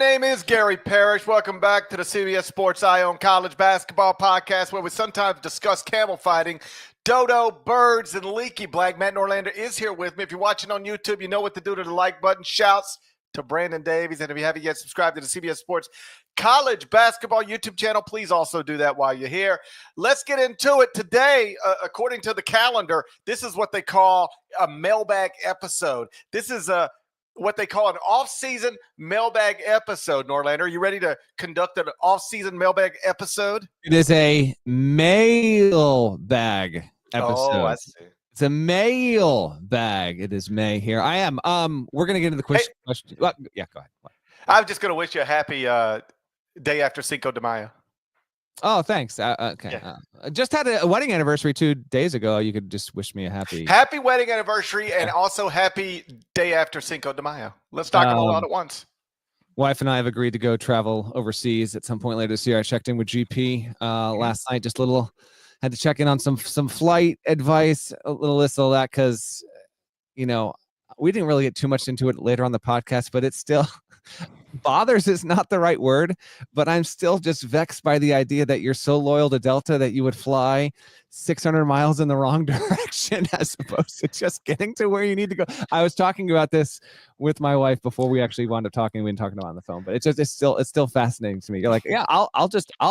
name is Gary Parrish. Welcome back to the CBS Sports Eye on College Basketball Podcast, where we sometimes discuss camel fighting, dodo, birds, and leaky black. Matt Norlander is here with me. If you're watching on YouTube, you know what to do to the like button. Shouts to Brandon Davies. And if you haven't yet subscribed to the CBS Sports College Basketball YouTube channel, please also do that while you're here. Let's get into it today. According to the calendar, this is what they call a mailbag episode. This is what they call an off-season mailbag episode. Norlander, are you ready to conduct an off-season mailbag episode? It is a mailbag episode. Oh, I see. It's a mailbag. It is May here. I am. We're gonna get into the question. Well, yeah, go ahead. I'm just gonna wish you a happy day after Cinco de Mayo. Oh, thanks. Okay. Yeah. Just had a wedding anniversary 2 days ago. You could just wish me a happy wedding anniversary and also happy day after Cinco de Mayo. Let's talk about it all at once. Wife and I have agreed to go travel overseas at some point later this year. I checked in with GP last night. Just had to check in on some flight advice, a little this, all that, because we didn't really get too much into it later on the podcast, but it's still bothers is not the right word, but I'm still just vexed by the idea that you're so loyal to Delta that you would fly 600 miles in the wrong direction as opposed to just getting to where you need to go. I was talking about this with my wife before we actually wound up talking. We've been talking about it on the phone, but it's still fascinating to me. You're like, yeah, I'll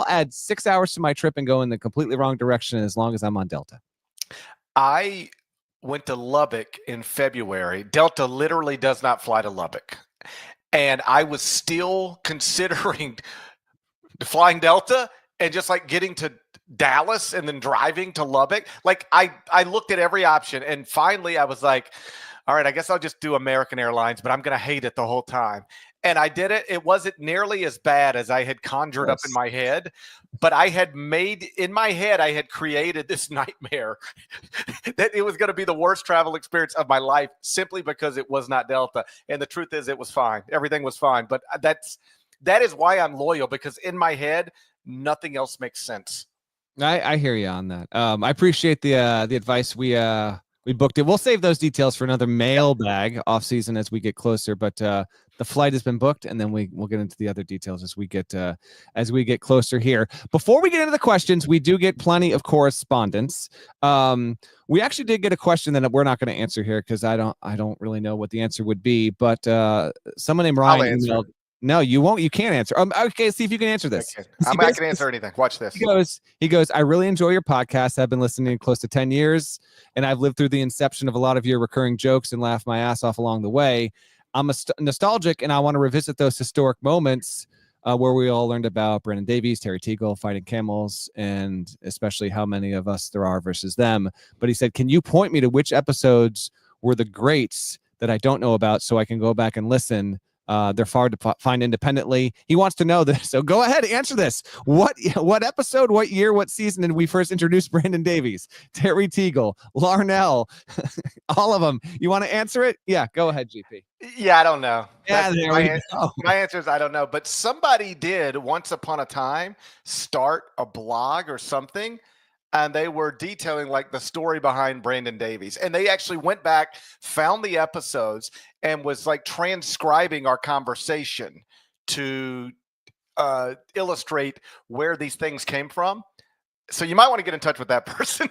add 6 hours to my trip and go in the completely wrong direction as long as I'm on Delta. I went to Lubbock in February. Delta literally does not fly to Lubbock. And I was still considering flying Delta and just like getting to Dallas and then driving to Lubbock. Like I looked at every option and finally I was like, all right, I guess I'll just do American Airlines, but I'm going to hate it the whole time. And I did it. It wasn't nearly as bad as I had conjured up in my head, but I had created this nightmare that it was going to be the worst travel experience of my life simply because it was not Delta. And the truth is it was fine. Everything was fine. But that is why I'm loyal, because in my head, nothing else makes sense. I hear you on that. I appreciate the advice. We booked it. We'll save those details for another mailbag off season as we get closer, but the flight has been booked, and then we'll get into the other details as we get closer here. Before we get into the questions, we do get plenty of correspondence. We actually did get a question that we're not going to answer here because I don't really know what the answer would be, but someone named Ryan emailed. No, you won't. You can't answer. Okay, see if you can answer this. I'm not going to answer anything. Watch this. He goes, I really enjoy your podcast. I've been listening close to 10 years, and I've lived through the inception of a lot of your recurring jokes and laughed my ass off along the way. I'm nostalgic, and I want to revisit those historic moments where we all learned about Brandon Davies, Terry Teagle, fighting camels, and especially how many of us there are versus them. But he said, can you point me to which episodes were the greats that I don't know about so I can go back and listen? They're hard to find independently. He wants to know this. So go ahead, answer this. What episode, what year, what season did we first introduce Brandon Davies, Terry Teagle, Larnell, all of them? You want to answer it? Yeah, go ahead, GP. Yeah, I don't know. Yeah, my answer is I don't know. But somebody did once upon a time start a blog or something, and they were detailing like the story behind Brandon Davies. And they actually went back, found the episodes, and was like transcribing our conversation to illustrate where these things came from. So you might want to get in touch with that person.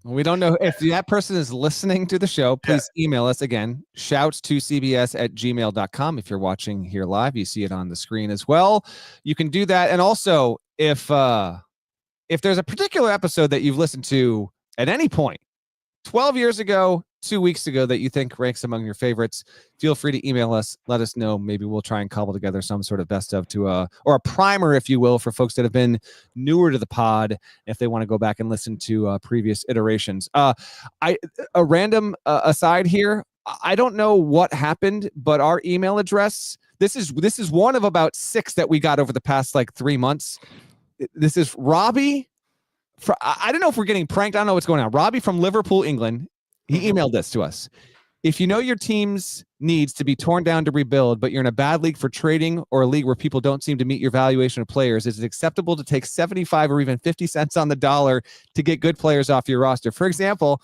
We don't know if that person is listening to the show. Please email us again. Shouts to cbs@gmail.com. If you're watching here live, you see it on the screen as well. You can do that. And also, if there's a particular episode that you've listened to at any point, 12 years ago, 2 weeks ago, that you think ranks among your favorites, feel free to email us. Let us know. Maybe we'll try and cobble together some sort of best of or a primer, if you will, for folks that have been newer to the pod, if they want to go back and listen to previous iterations. A random aside here. I don't know what happened, but our email address, this is one of about 6 that we got over the past 3 months. This is Robbie. I don't know if we're getting pranked. I don't know what's going on. Robbie from Liverpool, England. He emailed this to us. If you know your team's needs to be torn down to rebuild, but you're in a bad league for trading or a league where people don't seem to meet your valuation of players, is it acceptable to take 75 or even 50 cents on the dollar to get good players off your roster? For example,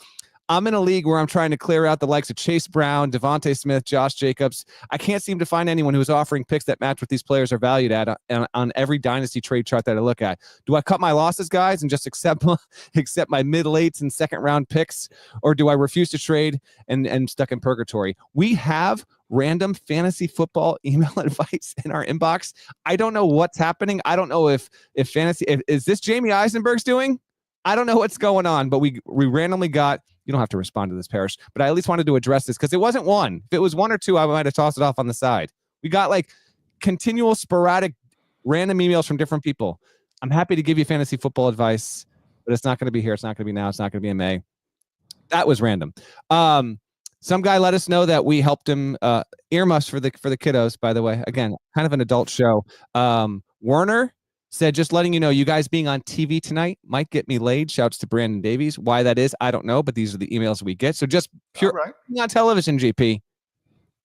I'm in a league where I'm trying to clear out the likes of Chase Brown, Devontae Smith, Josh Jacobs. I can't seem to find anyone who is offering picks that match what these players are valued at on every dynasty trade chart that I look at. Do I cut my losses, guys, and just accept my mid-lates and second-round picks, or do I refuse to trade and stuck in purgatory? We have random fantasy football email advice in our inbox. I don't know what's happening. I don't know if is this Jamie Eisenberg's doing? I don't know what's going on, but we randomly got, you don't have to respond to this, Parrish, but I at least wanted to address this because it wasn't one. If it was one or two, I might have tossed it off on the side. We got like continual, sporadic, random emails from different people. I'm happy to give you fantasy football advice, but it's not going to be here. It's not going to be now. It's not going to be in May. That was random. Some guy let us know that we helped him earmuffs for the kiddos, by the way. Again, kind of an adult show. Werner said, just letting you know, you guys being on TV tonight might get me laid. Shouts to Brandon Davies. Why that is, I don't know, but these are the emails we get. So just pure on television, GP.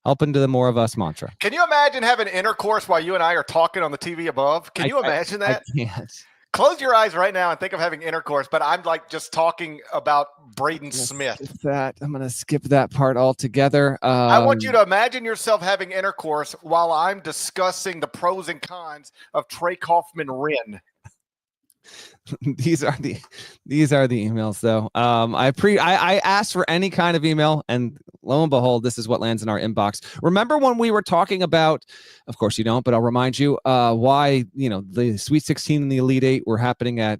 Helping to the more of us mantra. Can you imagine having intercourse while you and I are talking on the TV above? Can you imagine that? I can't. Close your eyes right now and think of having intercourse, but I'm like just talking about Braden Smith. I'm going to skip that part altogether. I want you to imagine yourself having intercourse while I'm discussing the pros and cons of Trey Kaufman-Wren. These are the emails, though. I asked for any kind of email, and lo and behold, this is what lands in our inbox. Remember when we were talking about, of course you don't, but I'll remind you, why the Sweet 16 and the Elite Eight were happening at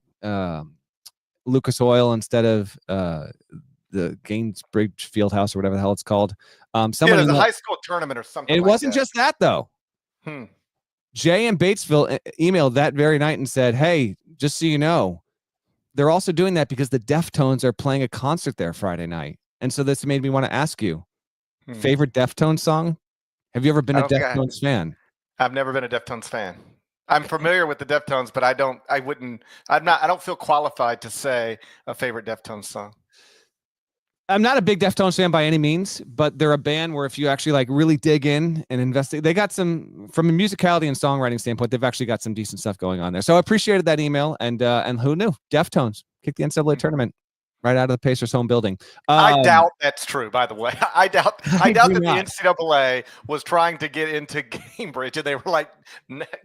Lucas Oil instead of the Gainsbridge Fieldhouse or whatever the hell it's called. There's a high school tournament or something. It wasn't just that, though. Jay in Batesville emailed that very night and said, hey, just so you know, they're also doing that because the Deftones are playing a concert there Friday night. And so this made me want to ask you, favorite Deftones song? Have you ever been a Deftones fan? I've never been a Deftones fan. I'm familiar with the Deftones, but I don't feel qualified to say a favorite Deftones song. I'm not a big Deftones fan by any means, but they're a band where if you actually like really dig in and investigate, they got some, from a musicality and songwriting standpoint, they've actually got some decent stuff going on there. So I appreciated that email, and who knew? Deftones kicked the NCAA tournament right out of the Pacers' home building. I doubt that's true, by the way. I doubt that the NCAA was trying to get into Cambridge, and they were like,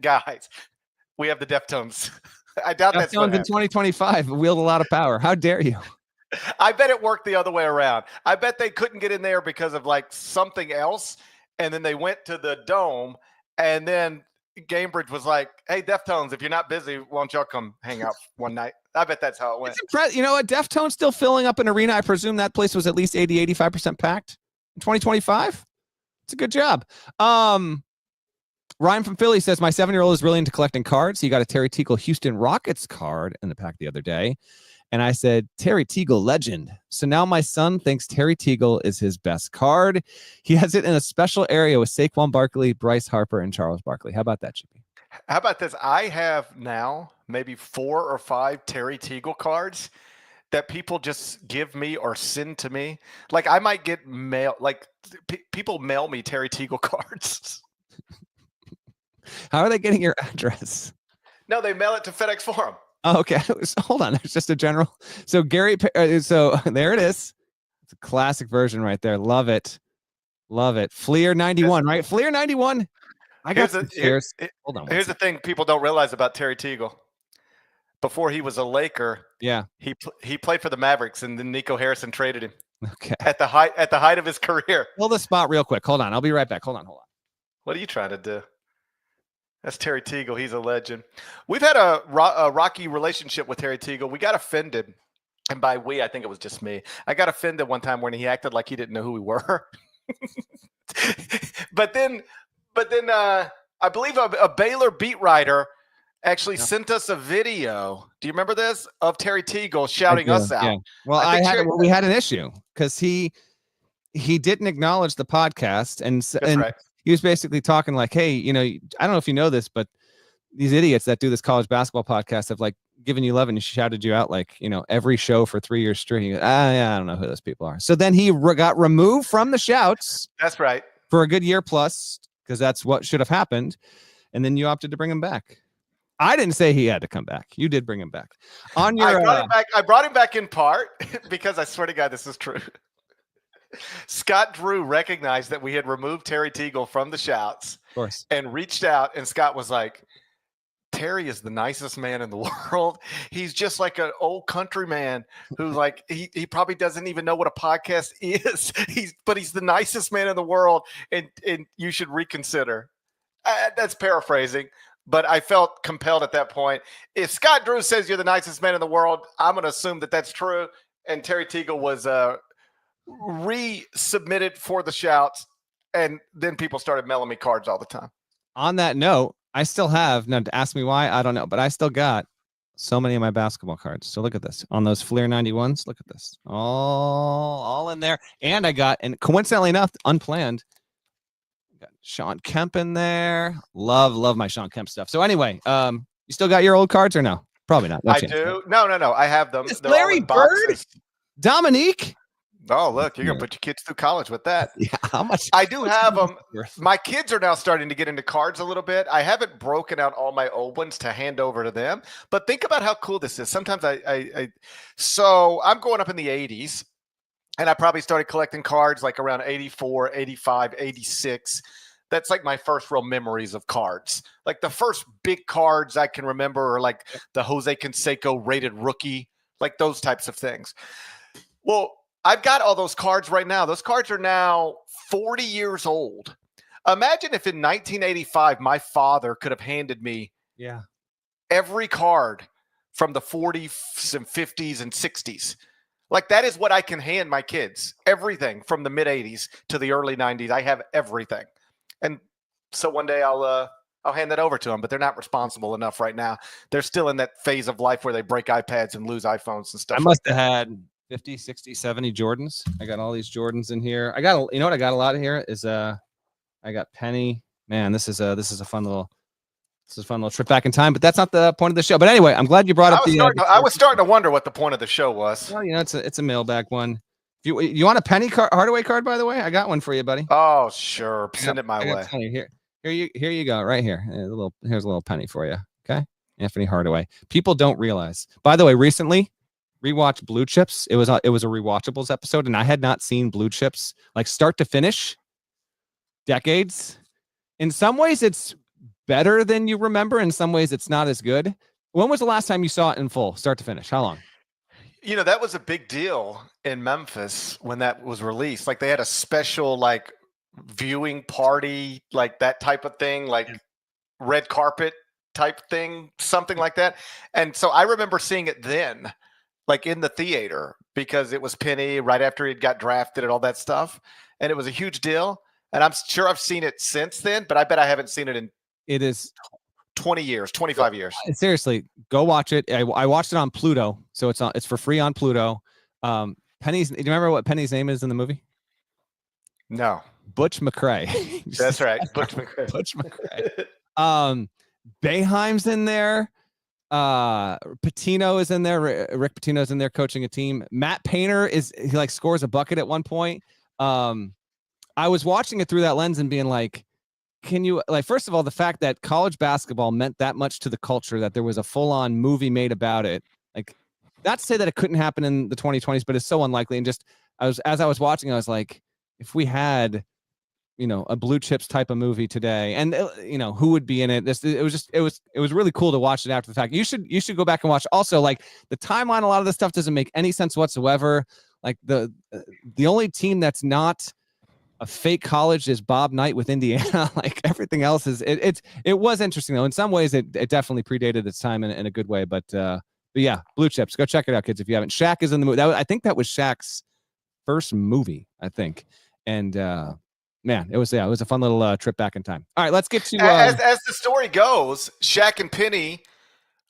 guys, we have the Deftones. I doubt that's what happened. In 2025 wield a lot of power. How dare you? I bet it worked the other way around. I bet they couldn't get in there because of like something else. And then they went to the Dome, and then Cambridge was like, hey, Deftones, if you're not busy, why don't y'all come hang out one night? I bet that's how it went. You know what? Deftones still filling up an arena. I presume that place was at least 85% packed in 2025. It's a good job. Ryan from Philly says, my 7-year-old is really into collecting cards. He got a Terry Teagle Houston Rockets card in the pack the other day. And I said, Terry Teagle, legend. So now my son thinks Terry Teagle is his best card. He has it in a special area with Saquon Barkley, Bryce Harper, and Charles Barkley. How about that, GP? How about this? I have now maybe 4 or 5 Terry Teagle cards that people just give me or send to me. Like I might get mail, like people mail me Terry Teagle cards. How are they getting your address? No, they mail it to FedEx Forum. Oh, okay. Hold on. There's just a general. So so there it is. It's a classic version right there. Love it. Love it. Fleer 91, right? Fleer 91. I got some shares. Hold on. Here's the thing people don't realize about Terry Teagle. Before he was a Laker, he played for the Mavericks, and then Nico Harrison traded him. Okay. At the height of his career. Hold the spot real quick. Hold on. I'll be right back. Hold on. What are you trying to do? That's Terry Teagle. He's a legend. We've had a rocky relationship with Terry Teagle. We got offended. And by we, I think it was just me. I got offended one time when he acted like he didn't know who we were. But then I believe a Baylor beat writer actually sent us a video. Do you remember this? Of Terry Teagle shouting us out. Yeah. Well, we had an issue because he didn't acknowledge the podcast. And right. He was basically talking like, hey, I don't know if you know this, but these idiots that do this college basketball podcast have like given you love and shouted you out like, every show for 3 years straight. I don't know who those people are. So then he got removed from the shouts. That's right. For a good year plus, because that's what should have happened. And then you opted to bring him back. I didn't say he had to come back. You did bring him back. On your, I brought him back in part because I swear to God, this is true. Scott Drew recognized that we had removed Terry Teagle from the shouts, of course, and reached out, and Scott was like, Terry is the nicest man in the world. He's just like an old country man who, like, he probably doesn't even know what a podcast is. But he's the nicest man in the world, and you should reconsider. That's paraphrasing, but I felt compelled at that point. If Scott Drew says you're the nicest man in the world, I'm going to assume that that's true. And Terry Teagle was resubmitted for the shouts, and then people started mailing me cards all the time. On that note, I still have, now to ask me why, I don't know, but I still got so many of my basketball cards. So look at this. On those Fleer 91s, look at this. All in there. And I got, and coincidentally enough, unplanned, got Sean Kemp in there. Love my Sean Kemp stuff. So anyway, you still got your old cards or no? Probably not. I do. No. I have them. It's Larry Bird? Dominique? Oh, look, you're going to put your kids through college with that. Yeah, how much? I do have them. My kids are now starting to get into cards a little bit. I haven't broken out all my old ones to hand over to them, but think about how cool this is. Sometimes so I'm growing up in the 80s, and I probably started collecting cards like around 84, 85, 86. That's like my first real memories of cards. Like the first big cards I can remember are like the Jose Canseco rated rookie, like those types of things. Well, I've got all those cards right now. Those cards are now 40 years old. Imagine if in 1985, my father could have handed me every card from the 40s and 50s and 60s. Like that is what I can hand my kids. Everything from the mid 80s to the early 90s. I have everything. And so one day I'll hand that over to them, but they're not responsible enough right now. They're still in that phase of life where they break iPads and lose iPhones and stuff. I must have had 50, 60, 70 Jordans. I got all these Jordans in here. I got, you know what I got a lot of here is I got Penny. Man, this is a fun little trip back in time, but that's not the point of the show. But anyway, I'm glad you brought up I was starting to wonder what the point of the show was. Well, you know, it's a mailbag one. If you want a Penny Hardaway card, by the way, I got one for you, buddy. Oh, sure. Send it my way. Here you go, right here. Here's a little penny for you. Okay. Anthony Hardaway. People don't realize. By the way, recently rewatched Blue Chips. It was a rewatchables episode, and I had not seen Blue Chips like start to finish decades. In some ways, it's better than you remember. In some ways, it's not as good. When was the last time you saw it in full, start to finish? How long? You know, that was a big deal in Memphis when that was released. Like they had a special like viewing party, like that type of thing, like red carpet type thing, something like that. And so I remember seeing it then, like in the theater, because it was Penny right after he got drafted and all that stuff. And it was a huge deal. And I'm sure I've seen it since then, but I bet I haven't seen it in 20 years, 25 years. Seriously, go watch it. I watched it on Pluto. So it's for free on Pluto. Penny's, do you remember what Penny's name is in the movie? No. Butch McRae. That's right. Butch McRae. Butch McRae. Boeheim's in there. Pitino is in there. Rick Pitino's in there coaching a team. Matt Painter he like scores a bucket at one point. I was watching it through that lens and being like, can you, like, first of all, the fact that college basketball meant that much to the culture that there was a full-on movie made about it. Like, not to say that it couldn't happen in the 2020s, but it's so unlikely. And just as I was watching, I was like, if we had, you know, a Blue Chips type of movie today, and you know, who would be in it? It was really cool to watch it after the fact. You should go back and watch. Also, like the timeline, a lot of this stuff doesn't make any sense whatsoever. Like the only team that's not a fake college is Bob Knight with Indiana. Like everything else is it was interesting though. In some ways, it definitely predated its time in a good way. But yeah, Blue Chips, go check it out, kids, if you haven't. Shaq is in the movie. I think that was Shaq's first movie, I think. And man, it was a fun little trip back in time. All right, let's get to as the story goes, Shaq and Penny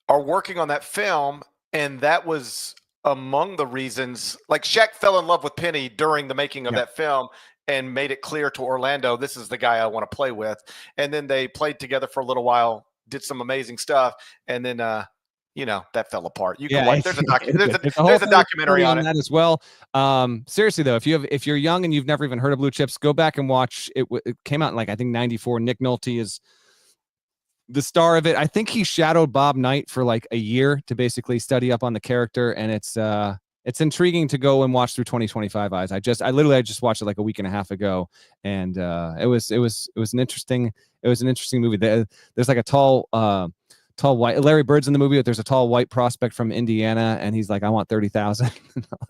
are working on that film, and that was among the reasons. Like Shaq fell in love with Penny during the making of that film and made it clear to Orlando, this is the guy I want to play with. And then they played together for a little while, did some amazing stuff, and then you know, that fell apart. You can watch. There's a documentary on that as well. Seriously though, if you're young and you've never even heard of Blue Chips, go back and watch it. It came out in like I think '94. Nick Nolte is the star of it. I think he shadowed Bob Knight for like a year to basically study up on the character, and it's intriguing to go and watch through 2025 eyes. I just watched it like a week and a half ago, and it was an interesting movie. There's like a tall white Larry Bird's in the movie, but there's a tall white prospect from Indiana, and he's like, I want 30,000.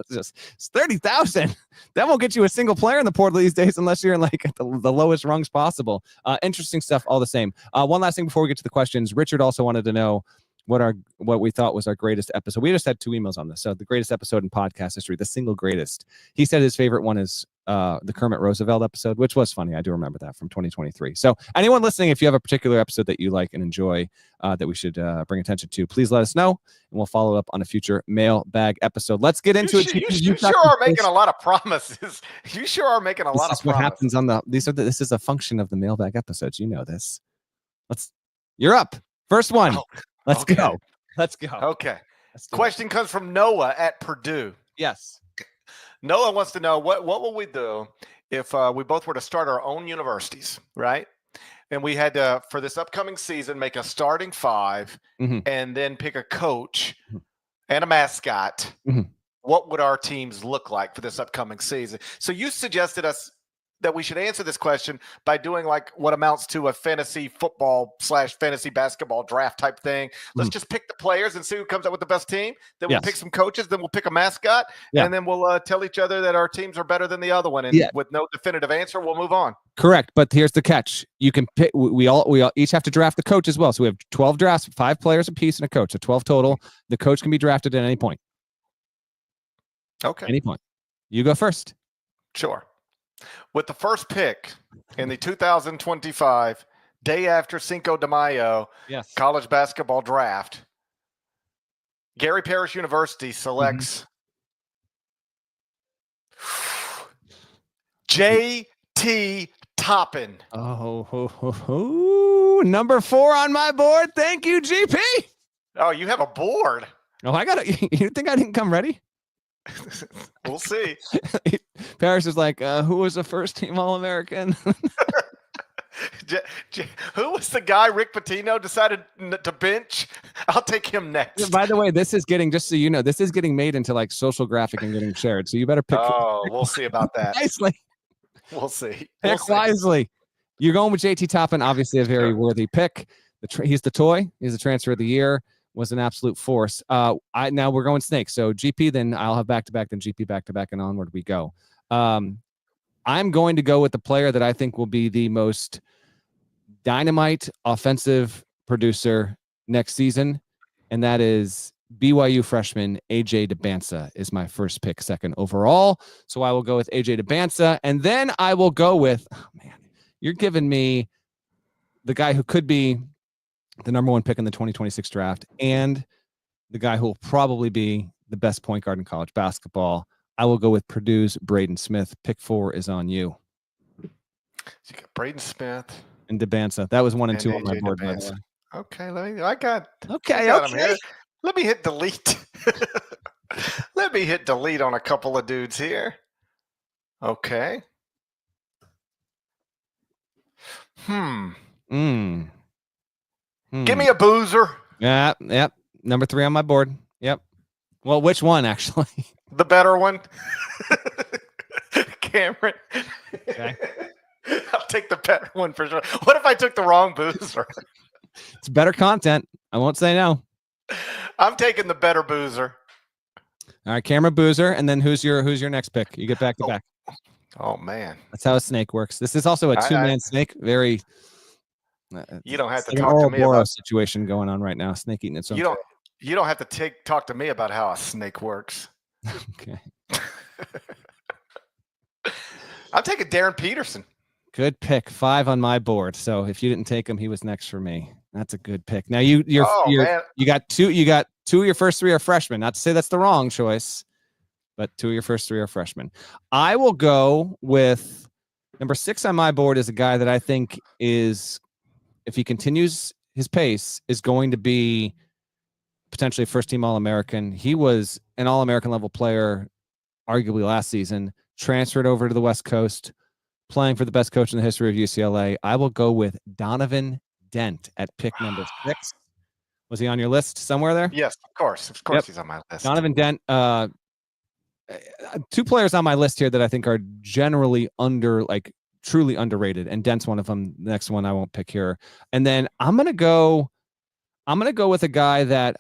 It's 30,000. That won't get you a single player in the portal these days unless you're in like the lowest rungs possible. Interesting stuff all the same. One last thing before we get to the questions. Richard also wanted to know what we thought was our greatest episode. We just had 2 emails on this. So the greatest episode in podcast history, the single greatest. He said his favorite one is the Kermit Roosevelt episode, which was funny. I do remember that from 2023. So anyone listening, if you have a particular episode that you like and enjoy that we should bring attention to, please let us know, and we'll follow up on a future mailbag episode. Let's get into it. You sure are making a lot of promises. You sure are making a lot of promises. What happens on this is a function of the mailbag episodes. You know this. You're up. First one. Let's go. Okay. Question comes from Noah at Purdue. Yes. Noah wants to know what will we do if we both were to start our own universities, right? And we had to, for this upcoming season, make a starting 5 and then pick a coach and a mascot. What would our teams look like for this upcoming season? So you suggested us that we should answer this question by doing like what amounts to a fantasy football / fantasy basketball draft type thing. Let's just pick the players and see who comes up with the best team. Then we'll pick some coaches. Then we'll pick a mascot. And then we'll tell each other that our teams are better than the other one. And with no definitive answer, we'll move on. Correct. But here's the catch. You can pick. We all each have to draft the coach as well. So we have 12 drafts, 5 players apiece and a coach. So 12 total. The coach can be drafted at any point. Okay. Any point. You go first. Sure. With the first pick in the 2025 day after Cinco de Mayo college basketball draft, Gary Parrish University selects J.T. Toppin. Number 4 on my board. Thank you, GP. Oh, you have a board. Oh, I got it. You think I didn't come ready? We'll see. Parrish is like, who was the first team All-American? Who was the guy Rick Pitino decided to bench? I'll take him next. Yeah, by the way, this is getting, just so you know, this is getting made into like social graphic and getting shared. So you better pick. We'll see about that. Nicely. We'll see. Pick wisely. You're going with JT Toppin, obviously a very worthy pick. He's the toy. He's the transfer of the year. Was an absolute force. Now we're going snake. So GP, then I'll have back-to-back, then GP back-to-back, and onward we go. I'm going to go with the player that I think will be the most dynamite offensive producer next season, and that is BYU freshman AJ DeBansa is my first pick, second overall. So I will go with AJ DeBansa, and then I will go with, you're giving me the guy who could be the number 1 pick in the 2026 draft, and the guy who will probably be the best point guard in college basketball. I will go with Purdue's Braden Smith. Pick 4 is on you. So you got Braden Smith and DeBansa. That was 1 and 2 on my board. Okay, I got him here. Let me hit delete. Let me hit delete on a couple of dudes here. Okay. Give me a boozer. Yep. Number 3 on my board. Yep. Well, which one, actually? The better one. Cameron. Okay. I'll take the better one for sure. What if I took the wrong boozer? It's better content. I won't say no. I'm taking the better boozer. All right, Cameron Boozer. And then who's your next pick? You get back to back. Oh, man. That's how a snake works. This is also a 2-man snake. Very... you don't have to talk to me about a situation going on right now. Snake eating its own. You don't have to talk to me about how a snake works. Okay. I'm taking Darren Peterson. Good pick. 5 on my board. So if you didn't take him, he was next for me. That's a good pick. Now you got 2. You got 2 of your first 3 are freshmen. Not to say that's the wrong choice, but 2 of your first 3 are freshmen. I will go with number 6 on my board is a guy that I think is, if he continues his pace, is going to be potentially a first-team All-American. He was an All-American level player, arguably last season, transferred over to the West Coast, playing for the best coach in the history of UCLA. I will go with Donovan Dent at pick number 6. Was he on your list somewhere there? Yes, of course. Of course, he's on my list. Donovan Dent. 2 players on my list here that I think are generally truly underrated, and Dent's one of them. The next one I won't pick here. And then I'm gonna go with a guy that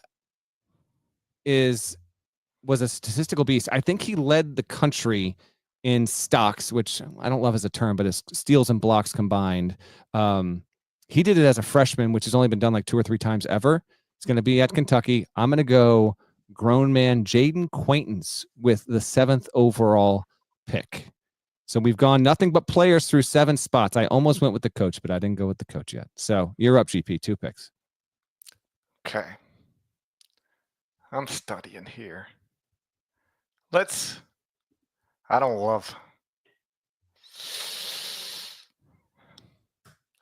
was a statistical beast. I think he led the country in stocks, which I don't love as a term, but it's steals and blocks combined. He did it as a freshman, which has only been done like 2 or 3 times ever. It's going to be at Kentucky. I'm going to go grown man Jaden Quaintance with the 7th overall pick. So we've gone nothing but players through 7 spots. I almost went with the coach, but I didn't go with the coach yet. So you're up, GP. 2 picks. Okay. I'm studying here.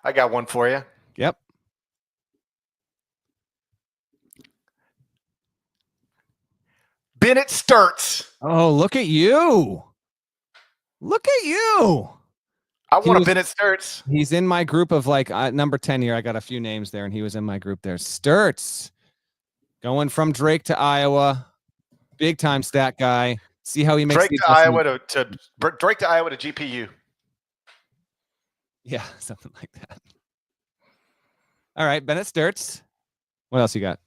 I got one for you. Yep. Bennett Sturts. Oh, look at you. Look at you. I want a Bennett Sturts. He's in my group of number 10 here. I got a few names there, and he was in my group there. Sturts. Going from Drake to Iowa. Big time stat guy. See how he makes Drake to Iowa to GPU. Yeah, something like that. All right, Bennett Sturts. What else you got?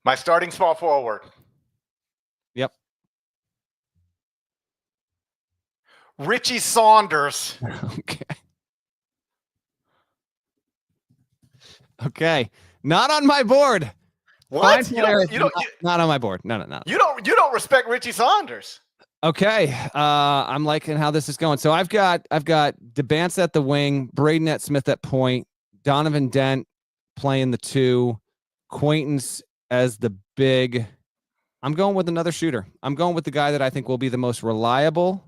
My starting small forward. Yep. Richie Saunders. Okay. Okay. Not on my board. What? Not on my board. No. You don't respect Richie Saunders. Okay. I'm liking how this is going. So I've got DeBance at the wing, Braden at Smith at point, Donovan Dent playing the 2, Quaintance as the big. I'm going with another shooter. I'm going with the guy that I think will be the most reliable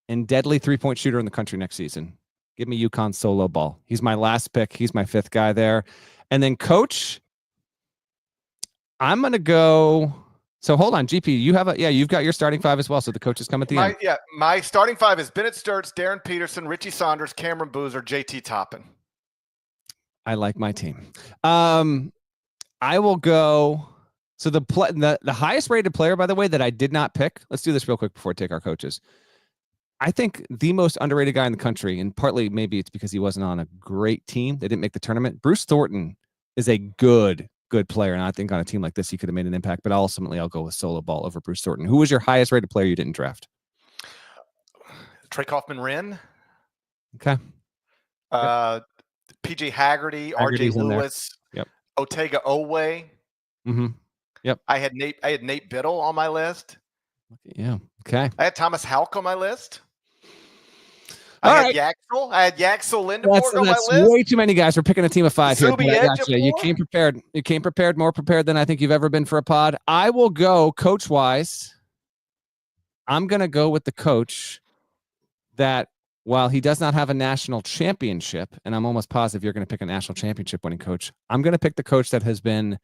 and deadly 3-point shooter in the country next season. Give me UConn solo ball. He's my last pick. He's my 5th guy there. And then coach, I'm going to go. So hold on, GP, you've got your starting 5 as well. So the coaches come at the end. Yeah, my starting 5 is Bennett Sturts, Darren Peterson, Richie Saunders, Cameron Boozer, JT Toppin. I like my team. I will go. So the highest rated player, by the way, that I did not pick. Let's do this real quick before we take our coaches. I think the most underrated guy in the country, and partly maybe it's because he wasn't on a great team. They didn't make the tournament. Bruce Thornton is a good player, and I think on a team like this, he could have made an impact. But ultimately, I'll go with solo ball over Bruce Thornton. Who was your highest rated player you didn't draft? Trey Kaufman-Renn. Okay. PJ Haggerty, RJ Lewis. Yep. Otega Owe. Mm-hmm. Yep. I had Nate Biddle on my list. Yeah. Okay. I had Thomas Houck on my list. I had Yaxel Lindenborg on my list. Way too many guys. We're picking a team of 5 here. You came prepared. You came prepared, more prepared than I think you've ever been for a pod. I will go coach-wise. I'm going to go with the coach that, while he does not have a national championship, and I'm almost positive you're going to pick a national championship winning coach, I'm going to pick the coach that has been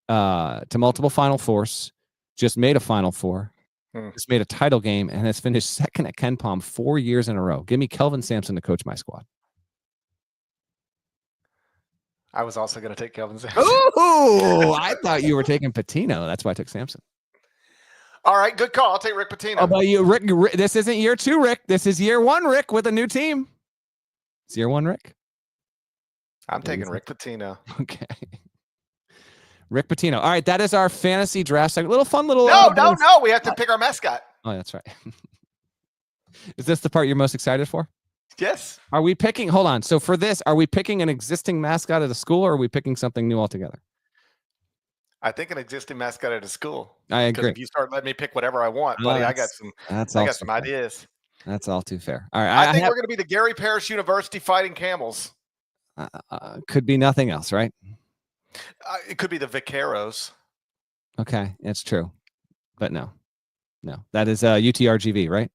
to multiple Final Fours, just made a Final Four, just made a title game, and has finished 2nd at Ken Palm 4 years in a row. Give me Kelvin Sampson to coach my squad. I was also going to take Kelvin Sampson. Oh, I thought you were taking Pitino. That's why I took Sampson. All right, good call. I'll take Rick Pitino. Oh, but Rick, this isn't year 2, Rick. This is year 1, Rick, with a new team. It's year 1, Rick. I'm taking Rick Pitino. Okay. Rick Pitino. All right, that is our fantasy draft segment. Little fun little. No. We have to pick our mascot. Oh, that's right. Is this the part you're most excited for? Yes. Are we picking? Hold on. So for this, are we picking an existing mascot at a school, or are we picking something new altogether? I think an existing mascot at a school. I agree. If you start letting me pick whatever I want, buddy, I got some ideas. That's all too fair. All right. I think we're going to be the Gary Parrish University Fighting Camels. Could be nothing else, right? It could be the Vaqueros. Okay, it's true, but no, that is UTRGV, right?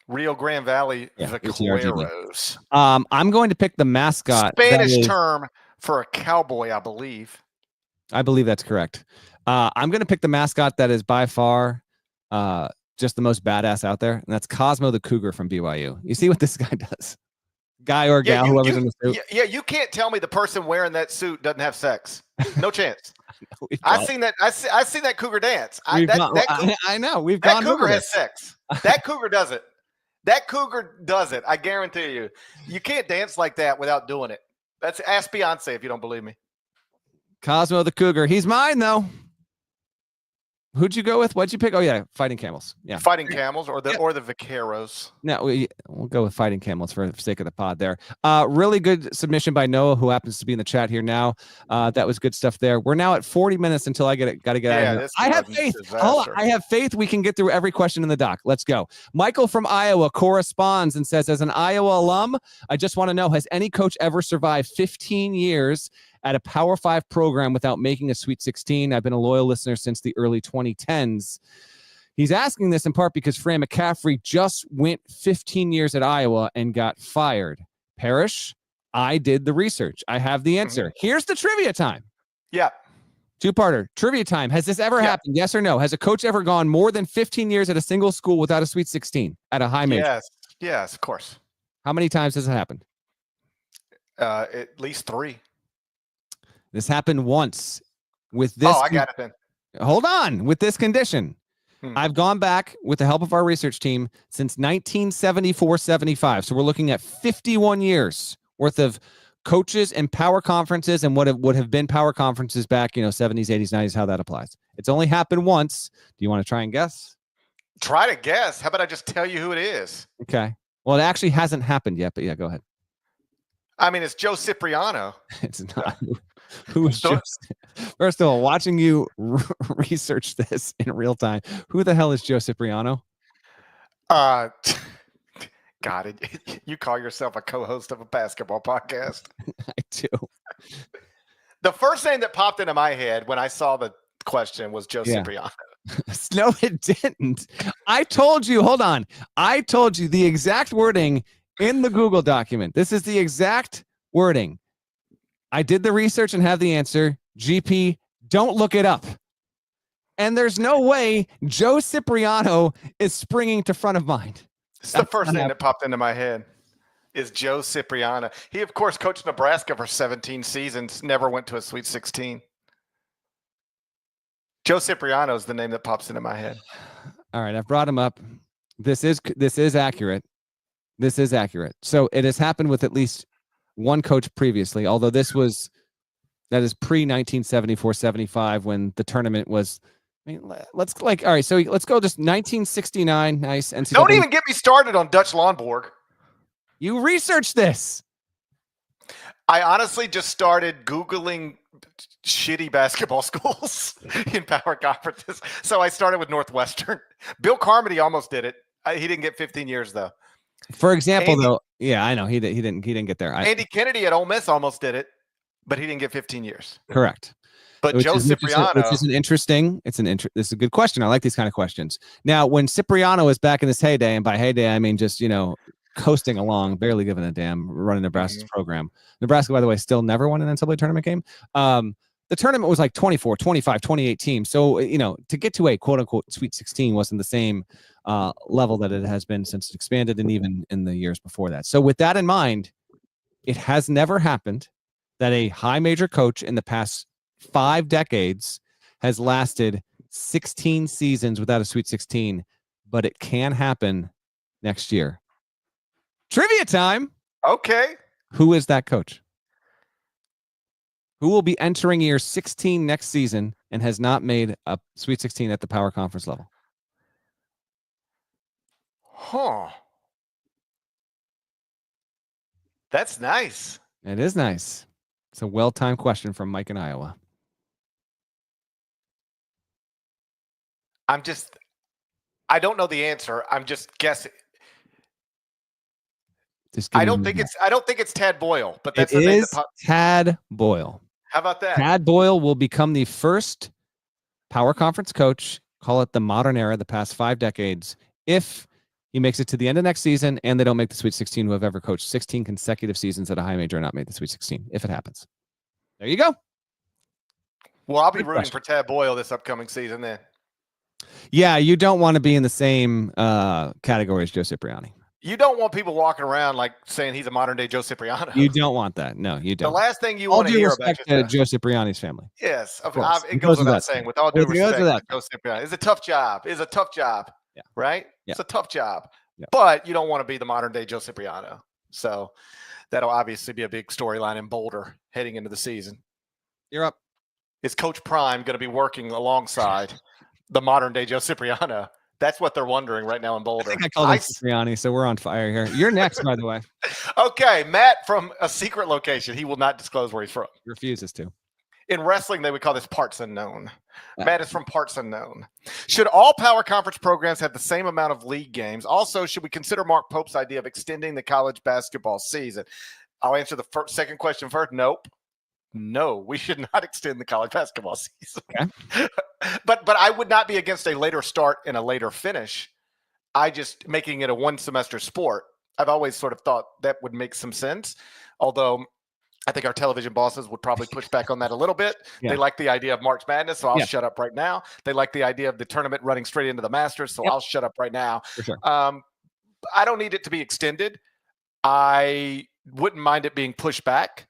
Rio Grande Valley Vaqueros. I'm going to pick the mascot. Spanish term for a cowboy, I believe. I believe that's correct. I'm going to pick the mascot that is by far, to just the most badass out there, and that's Cosmo the Cougar from BYU. You see what this guy does? Guy or gal, whoever's in the suit. Yeah, you can't tell me the person wearing that suit doesn't have sex. No chance. I've seen that. I've seen that Cougar dance. I know. We've gone Cougar over has this. sex. That Cougar does it. That Cougar does it. I guarantee you. You can't dance like that without doing it. Ask Beyonce if you don't believe me. Cosmo the Cougar. He's mine though. Who'd you go with? What'd you pick? Oh yeah, Fighting Camels. Yeah, Fighting Camels or the Vaqueros. No, we'll go with Fighting Camels for the sake of the pod there. Really good submission by Noah, who happens to be in the chat here now. That was good stuff there. We're now at 40 minutes until I got to get out of here. I have faith. I have faith we can get through every question in the doc. Let's go. Michael from Iowa corresponds and says, as an Iowa alum, I just want to know, has any coach ever survived 15 years at a Power 5 program without making a Sweet 16? I've been a loyal listener since the early 2010s. He's asking this in part because Fran McCaffrey just went 15 years at Iowa and got fired. Parrish, I did the research. I have the answer. Here's the trivia time. Yeah. Two-parter. Trivia time. Has this ever happened? Yes or no? Has a coach ever gone more than 15 years at a single school without a Sweet 16 at a high major? Yes, of course. How many times has it happened? At least 3. This happened once with this. Oh, I got it then. Hold on. With this condition. I've gone back with the help of our research team since 1974-75. So we're looking at 51 years worth of coaches and power conferences and what would have been power conferences back, 70s, 80s, 90s, how that applies. It's only happened once. Do you want to try and guess? Try to guess. How about I just tell you who it is? Okay. Well, it actually hasn't happened yet, but yeah, go ahead. I mean, it's Joe Cipriano. It's not. Who is Joe? First of all, watching you research this in real time, who the hell is Joe Cipriano? God, you call yourself a co-host of a basketball podcast? I do. The first name that popped into my head when I saw the question was Joe Cipriano. No, it didn't. I told you, hold on. I told you the exact wording in the Google document. This is the exact wording. I did the research and have the answer. GP, don't look it up. And there's no way Joe Cipriano is springing to front of mind. It's the first thing that popped into my head is Joe Cipriano. He, of course, coached Nebraska for 17 seasons, never went to a Sweet 16. Joe Cipriano is the name that pops into my head. All right, I've brought him up. This is accurate. This is accurate. So it has happened with at least one coach previously, although that is pre-1974-75 when the tournament was. I mean, all right, so let's go just 1969. Nice. NCAA. Don't even get me started on Dutch Lonborg. You researched this. I honestly just started Googling shitty basketball schools in power conferences. So I started with Northwestern. Bill Carmody almost did it. He didn't get 15 years though. For example, yeah, I know he didn't get there. Andy Kennedy at Ole Miss almost did it, but he didn't get 15 years. Correct. But Joe Cipriano, this is a good question. I like these kind of questions. Now, when Cipriano was back in his heyday, and by heyday I mean just coasting along, barely giving a damn, running Nebraska's program. Nebraska, by the way, still never won an NCAA tournament game. The tournament was like 24, 25, 28 teams. So, to get to a quote unquote Sweet 16 wasn't the same level that it has been since it expanded and even in the years before that. So with that in mind, it has never happened that a high major coach in the past 5 decades has lasted 16 seasons without a Sweet 16, but it can happen next year. Trivia time. Okay. Who is that coach? Who will be entering year 16 next season and has not made a Sweet 16 at the power conference level? Huh. That's nice. It is nice. It's a well-timed question from Mike in Iowa. I don't know the answer. I'm just guessing. I don't think it's Tad Boyle, but that's the name. Tad Boyle. How about that? Tad Boyle will become the first power conference coach, call it the modern era, the past 5 decades, if he makes it to the end of next season and they don't make the Sweet 16, who have ever coached 16 consecutive seasons at a high major and not made the Sweet 16, if it happens. There you go. Well, I'll be rooting for Tad Boyle this upcoming season then. Yeah, you don't want to be in the same category as Joe Cipriani. You don't want people walking around like saying he's a modern day Joe Cipriano. You don't want that. No, you don't. The last thing you All want to due hear respect about to Joe Cipriani's family. Yes, Of course. it goes without saying. With all due respect to Joe Cipriani, it's a tough job. It's a tough job. Yeah. Right? Yeah. It's a tough job. Yeah. But you don't want to be the modern day Joe Cipriano. So that'll obviously be a big storyline in Boulder heading into the season. You're up. Is Coach Prime going to be working alongside the modern day Joe Cipriano? That's what they're wondering right now in Boulder. I think I called him Cipriani, so we're on fire here. You're next, by the way. Okay, Matt from a secret location. He will not disclose where he's from. He refuses to. In wrestling, they would call this parts unknown. Matt is from parts unknown. Should all power conference programs have the same amount of league games? Also, should we consider Mark Pope's idea of extending the college basketball season? I'll answer the second question first. Nope. No, we should not extend the college basketball season. Okay. But I would not be against a later start and a later finish. I just making it a one semester sport. I've always sort of thought that would make some sense. Although I think our television bosses would probably push back on that a little bit. Yeah. They like the idea of March Madness, so I'll shut up right now. They like the idea of the tournament running straight into the Masters, so I'll shut up right now. For sure. I don't need it to be extended. I wouldn't mind it being pushed back.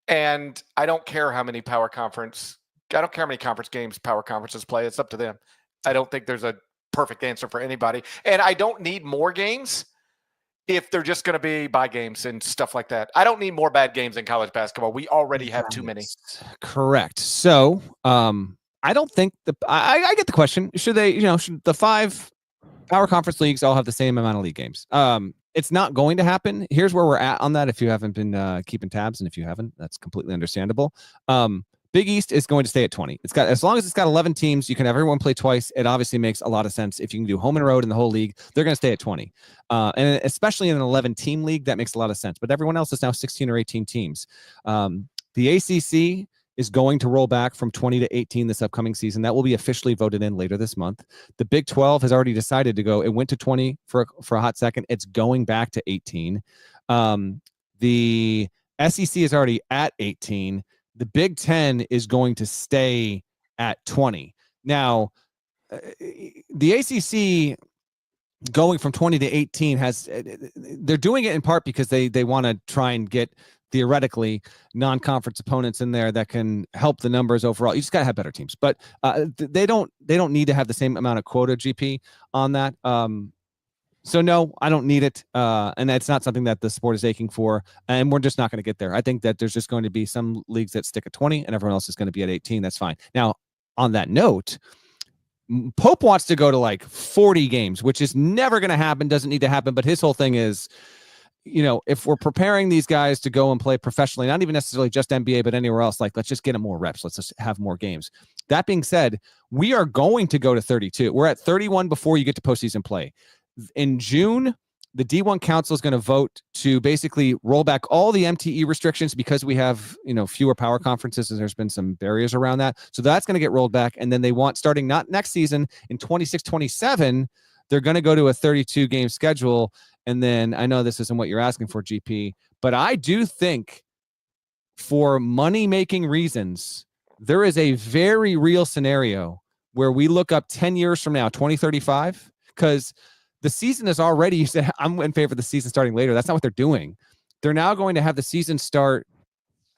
And I don't care how many conference games power conferences play. It's up to them. I don't think there's a perfect answer for anybody. And I don't need more games if they're just going to be bye games and stuff like that. I don't need more bad games in college basketball. We already have too many. Correct. So I don't think I get the question. Should they, should the 5 power conference leagues all have the same amount of league games? It's not going to happen. Here's where we're at on that. If you haven't been keeping tabs, and if you haven't, that's completely understandable. Big East is going to stay at 20. As long as it's got 11 teams, you can have everyone play twice. It obviously makes a lot of sense. If you can do home and road in the whole league, they're going to stay at 20. And especially in an 11-team league, that makes a lot of sense. But everyone else is now 16 or 18 teams. The ACC is going to roll back from 20 to 18 this upcoming season. That will be officially voted in later this month. The Big 12 has already decided to go. It went to 20 for a hot second. It's going back to 18. The SEC is already at 18. The Big 10 is going to stay at 20. Now, the ACC going from 20 to 18 they're doing it in part because they want to try and get theoretically non-conference opponents in there that can help the numbers overall. You just got to have better teams, but they don't need to have the same amount of quota GP on that. So no, I don't need it. And that's not something that the sport is aching for. And we're just not going to get there. I think that there's just going to be some leagues that stick at 20 and everyone else is going to be at 18. That's fine. Now, on that note, Pope wants to go to like 40 games, which is never going to happen, doesn't need to happen. But his whole thing is, if we're preparing these guys to go and play professionally, not even necessarily just NBA, but anywhere else, like, let's just get them more reps. Let's just have more games. That being said, we are going to go to 32. We're at 31 before you get to postseason play. In June, the D1 Council is going to vote to basically roll back all the MTE restrictions because we have, fewer power conferences and there's been some barriers around that. So that's going to get rolled back. And then they want, starting not next season, in 26-27, they're going to go to a 32-game schedule. And then I know this isn't what you're asking for, GP, but I do think for money-making reasons, there is a very real scenario where we look up 10 years from now, 2035, because the season is already, you said, I'm in favor of the season starting later. That's not what they're doing. They're now going to have the season start,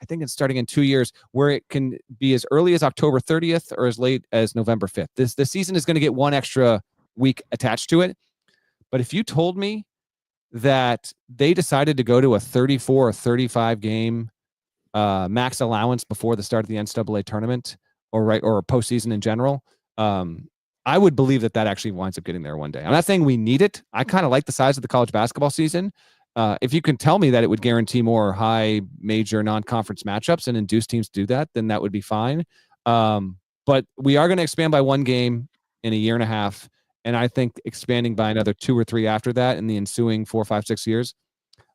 I think it's starting in 2 years, where it can be as early as October 30th or as late as November 5th. The season is going to get one extra week attached to it. But if you told me that they decided to go to a 34 or 35 game max allowance before the start of the NCAA tournament or postseason in general, I would believe that actually winds up getting there one day. I'm not saying we need it. I kind of like the size of the college basketball season. If you can tell me that it would guarantee more high major non-conference matchups and induce teams to do that, then that would be fine. But we are going to expand by one game in a year and a half. And I think expanding by another 2 or 3 after that in the ensuing 4, 5, 6 years,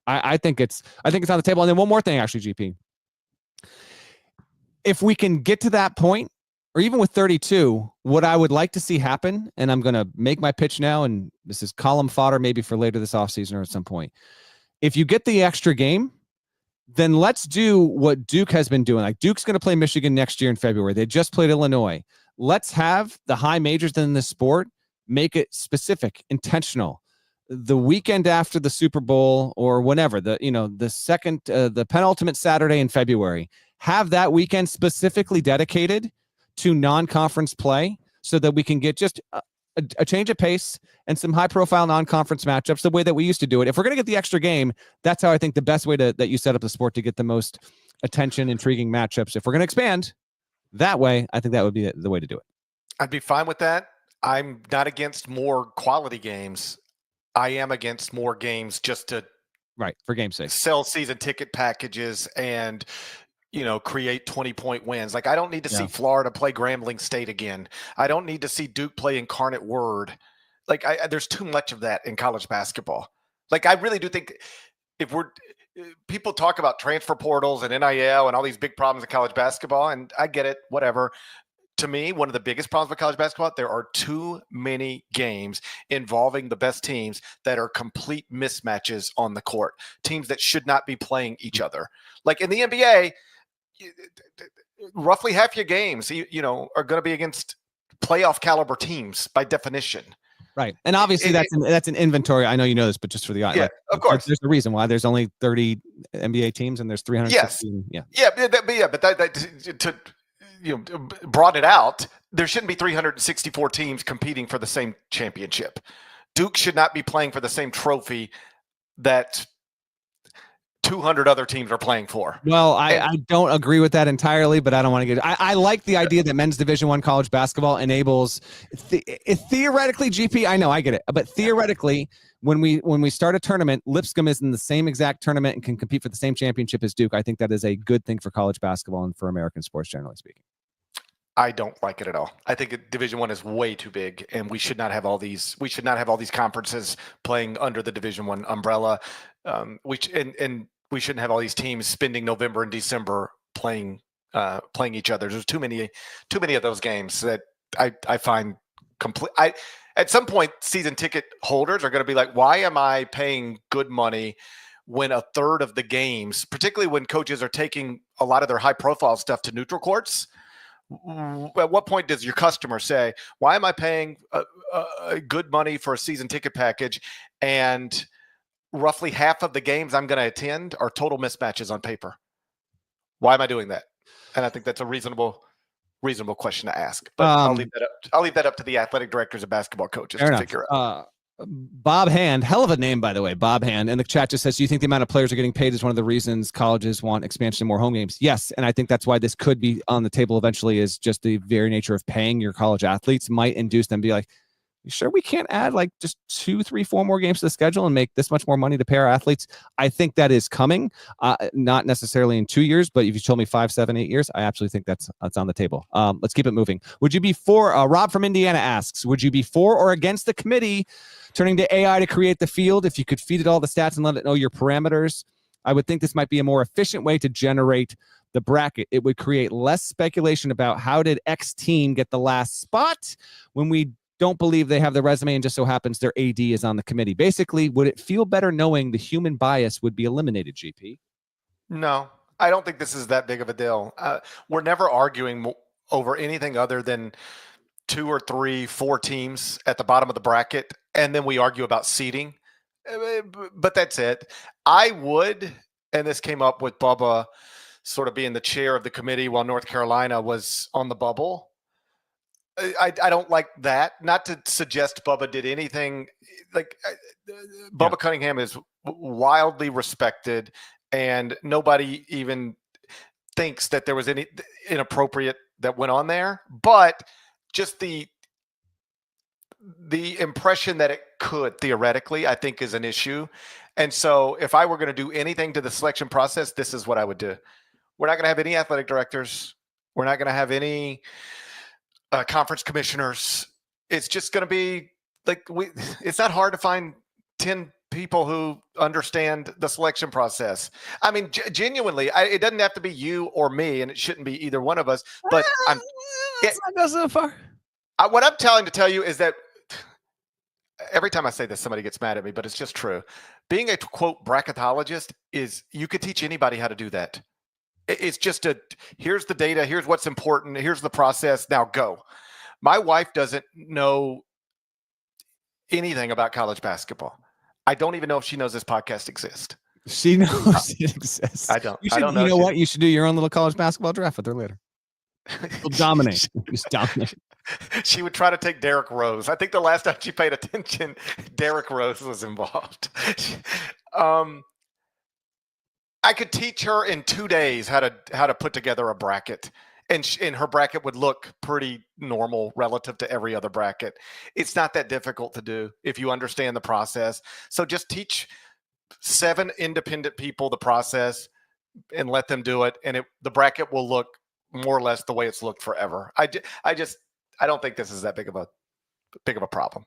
I think it's on the table. And then one more thing, actually, GP. If we can get to that point, or even with 32, what I would like to see happen, and I'm going to make my pitch now, and this is column fodder maybe for later this offseason or at some point. If you get the extra game, then let's do what Duke has been doing. Like, Duke's going to play Michigan next year in February. They just played Illinois. Let's have the high majors in this sport, make it specific, intentional. The weekend after the Super Bowl or whenever, the penultimate Saturday in February, have that weekend specifically dedicated to non-conference play so that we can get just a change of pace and some high-profile non-conference matchups the way that we used to do it. If we're going to get the extra game, that's how I think the best way that you set up the sport to get the most attention, intriguing matchups. If we're going to expand that way, I think that would be the way to do it. I'd be fine with that. I'm not against more quality games. I am against more games just to for game's sake sell season ticket packages and create 20-point wins. Like, I don't need to see Florida play Grambling State again. I don't need to see Duke play Incarnate Word. Like, there's too much of that in college basketball. Like, I really do think people talk about transfer portals and NIL and all these big problems in college basketball, and I get it, whatever. To me, one of the biggest problems with college basketball, there are too many games involving the best teams that are complete mismatches on the court. Teams that should not be playing each other. Like in the NBA, roughly half your games, are going to be against playoff caliber teams by definition. Right. And obviously that's an inventory. I know you know this, but just for the audience. Yeah, of course. There's a reason why there's only 30 NBA teams and there's 360. Yes. But to broaden it out, there shouldn't be 364 teams competing for the same championship. Duke should not be playing for the same trophy that 200 other teams are playing for. Well, I don't agree with that entirely, but I don't want to get. I like the idea that men's Division I college basketball enables theoretically GP. I know, I get it, but theoretically, when we start a tournament, Lipscomb is in the same exact tournament and can compete for the same championship as Duke. I think that is a good thing for college basketball and for American sports, generally speaking. I don't like it at all. I think Division I is way too big, and we should not have all these. We should not have all these conferences playing under the Division I umbrella. We shouldn't have all these teams spending November and December playing each other. There's too many of those games that I find complete. At some point, season ticket holders are going to be like, why am I paying good money when a third of the games, particularly when coaches are taking a lot of their high profile stuff to neutral courts? At what point does your customer say, why am I paying a good money for a season ticket package and roughly half of the games I'm going to attend are total mismatches on paper? Why am I doing that? And I think that's a reasonable question to ask. But I'll leave that up to the athletic directors and basketball coaches to figure out. Bob Hand, hell of a name, by the way, Bob Hand. And the chat just says, do you think the amount of players are getting paid is one of the reasons colleges want expansion and more home games? Yes. And I think that's why this could be on the table eventually, is just the very nature of paying your college athletes might induce them to be like, you sure we can't add like just 2, 3, 4 more games to the schedule and make this much more money to pay our athletes? I think that is coming, not necessarily in 2 years, but if you told me 5, 7, 8 years, I absolutely think that's on the table. Let's keep it moving. Would you be for, Rob from Indiana asks, would you be for or against the committee turning to AI to create the field? If you could feed it all the stats and let it know your parameters, I would think this might be a more efficient way to generate the bracket. It would create less speculation about how did X team get the last spot when we don't believe they have the resume and just so happens their AD is on the committee. Basically, would it feel better knowing the human bias would be eliminated, GP? No, I don't think this is that big of a deal. We're never arguing over anything other than 2 or 3, 4 teams at the bottom of the bracket, and then we argue about seeding. But that's it. I would, and this came up with Bubba sort of being the chair of the committee while North Carolina was on the bubble. I don't like that. Not to suggest Bubba did anything. Like Bubba Cunningham is wildly respected, and nobody even thinks that there was any inappropriate that went on there. But just the impression that it could theoretically, I think, is an issue. And so if I were going to do anything to the selection process, this is what I would do. We're not going to have any athletic directors. We're not going to have any conference commissioners. It's just going to be like it's not hard to find 10 people who understand the selection process. I mean, genuinely, it doesn't have to be you or me, and it shouldn't be either one of us. But let's not go so far. What I'm trying to tell you is that every time I say this, somebody gets mad at me, but it's just true. Being a quote bracketologist is you could teach anybody how to do that. It's just here's the data, here's what's important, here's the process, now go. My wife doesn't know anything about college basketball. I don't even know if she knows this podcast exists. She knows it exists. I don't. You should, I don't know. You know what? You should do your own little college basketball draft with her later. You'll dominate. Just dominate. She would try to take Derrick Rose. I think the last time she paid attention, Derrick Rose was involved. I could teach her in 2 days how to put together a bracket, and her bracket would look pretty normal relative to every other bracket. It's not that difficult to do if you understand the process. So just teach 7 independent people the process and let them do it, and the bracket will look more or less the way it's looked forever. I don't think this is that big of a problem.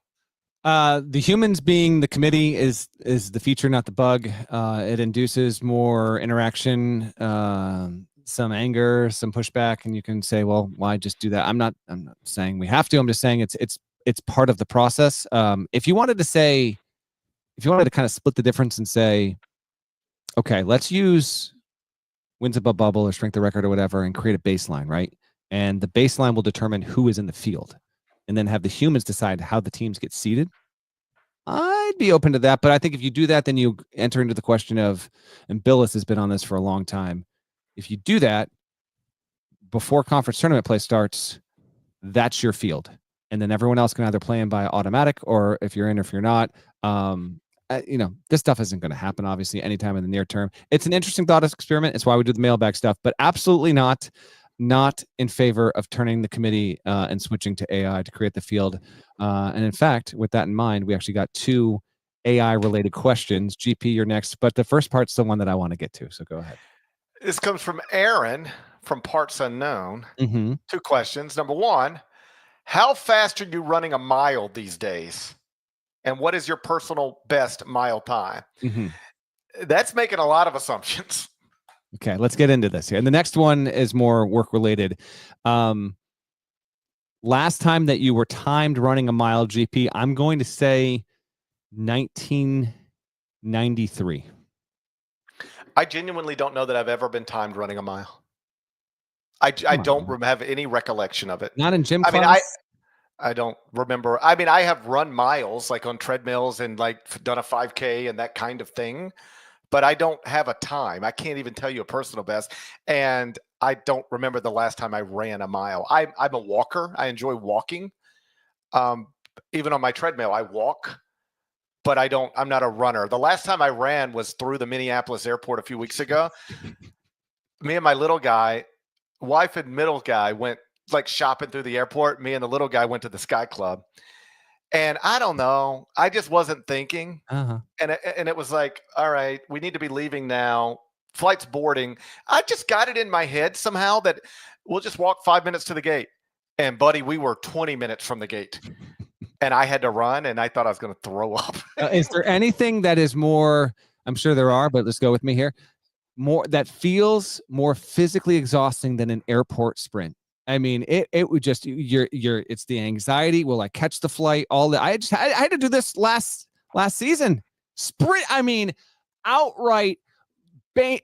The humans being the committee is the feature, not the bug. It induces more interaction, some anger, some pushback, and you can say, well, why just do that? I'm not saying we have to. I'm just saying it's part of the process. If you wanted to kind of split the difference and say, okay, let's use wins above bubble or strength of record or whatever and create a baseline, right? And the baseline will determine who is in the field, and then have the humans decide how the teams get seeded. I'd be open to that, but I think if you do that, then you enter into the question of, and Billis has been on this for a long time, if you do that before conference tournament play starts, that's your field. And then everyone else can either play in by automatic, or if you're in or if you're not. This stuff isn't going to happen, obviously, anytime in the near term. It's an interesting thought experiment. It's why we do the mailbag stuff, but absolutely not in favor of turning the committee and switching to AI to create the field. And in fact, with that in mind, we actually got 2 AI-related questions. GP, you're next, but the first part's the one that I want to get to, so go ahead. This comes from Aaron from Parts Unknown. Mm-hmm. 2 questions. Number 1, how fast are you running a mile these days? And what is your personal best mile time? Mm-hmm. That's making a lot of assumptions. Okay, let's get into this here. And the next one is more work-related. Last time that you were timed running a mile, GP, I'm going to say 1993. I genuinely don't know that I've ever been timed running a mile. I don't have any recollection of it. Not in gym class? I don't remember. I mean, I have run miles like on treadmills and like done a 5K and that kind of thing, but I don't have a time. I can't even tell you a personal best. And I don't remember the last time I ran a mile. I'm a walker. I enjoy walking. Even on my treadmill, I walk, but I'm not a runner. The last time I ran was through the Minneapolis airport a few weeks ago. Me and my little guy, wife and middle guy, went like shopping through the airport. Me and the little guy went to the Sky Club, and I don't know, I just wasn't thinking. And it was like, all right, we need to be leaving now. Flight's boarding. I just got it in my head somehow that we'll just walk 5 minutes to the gate. And buddy, we were 20 minutes from the gate, and I had to run, and I thought I was going to throw up. Is there anything that is more, I'm sure there are, but let's go with me here, more that feels more physically exhausting than an airport sprint? I mean, it would just, it's the anxiety. Will I catch the flight? I had to do this last season. Sprint. I mean, outright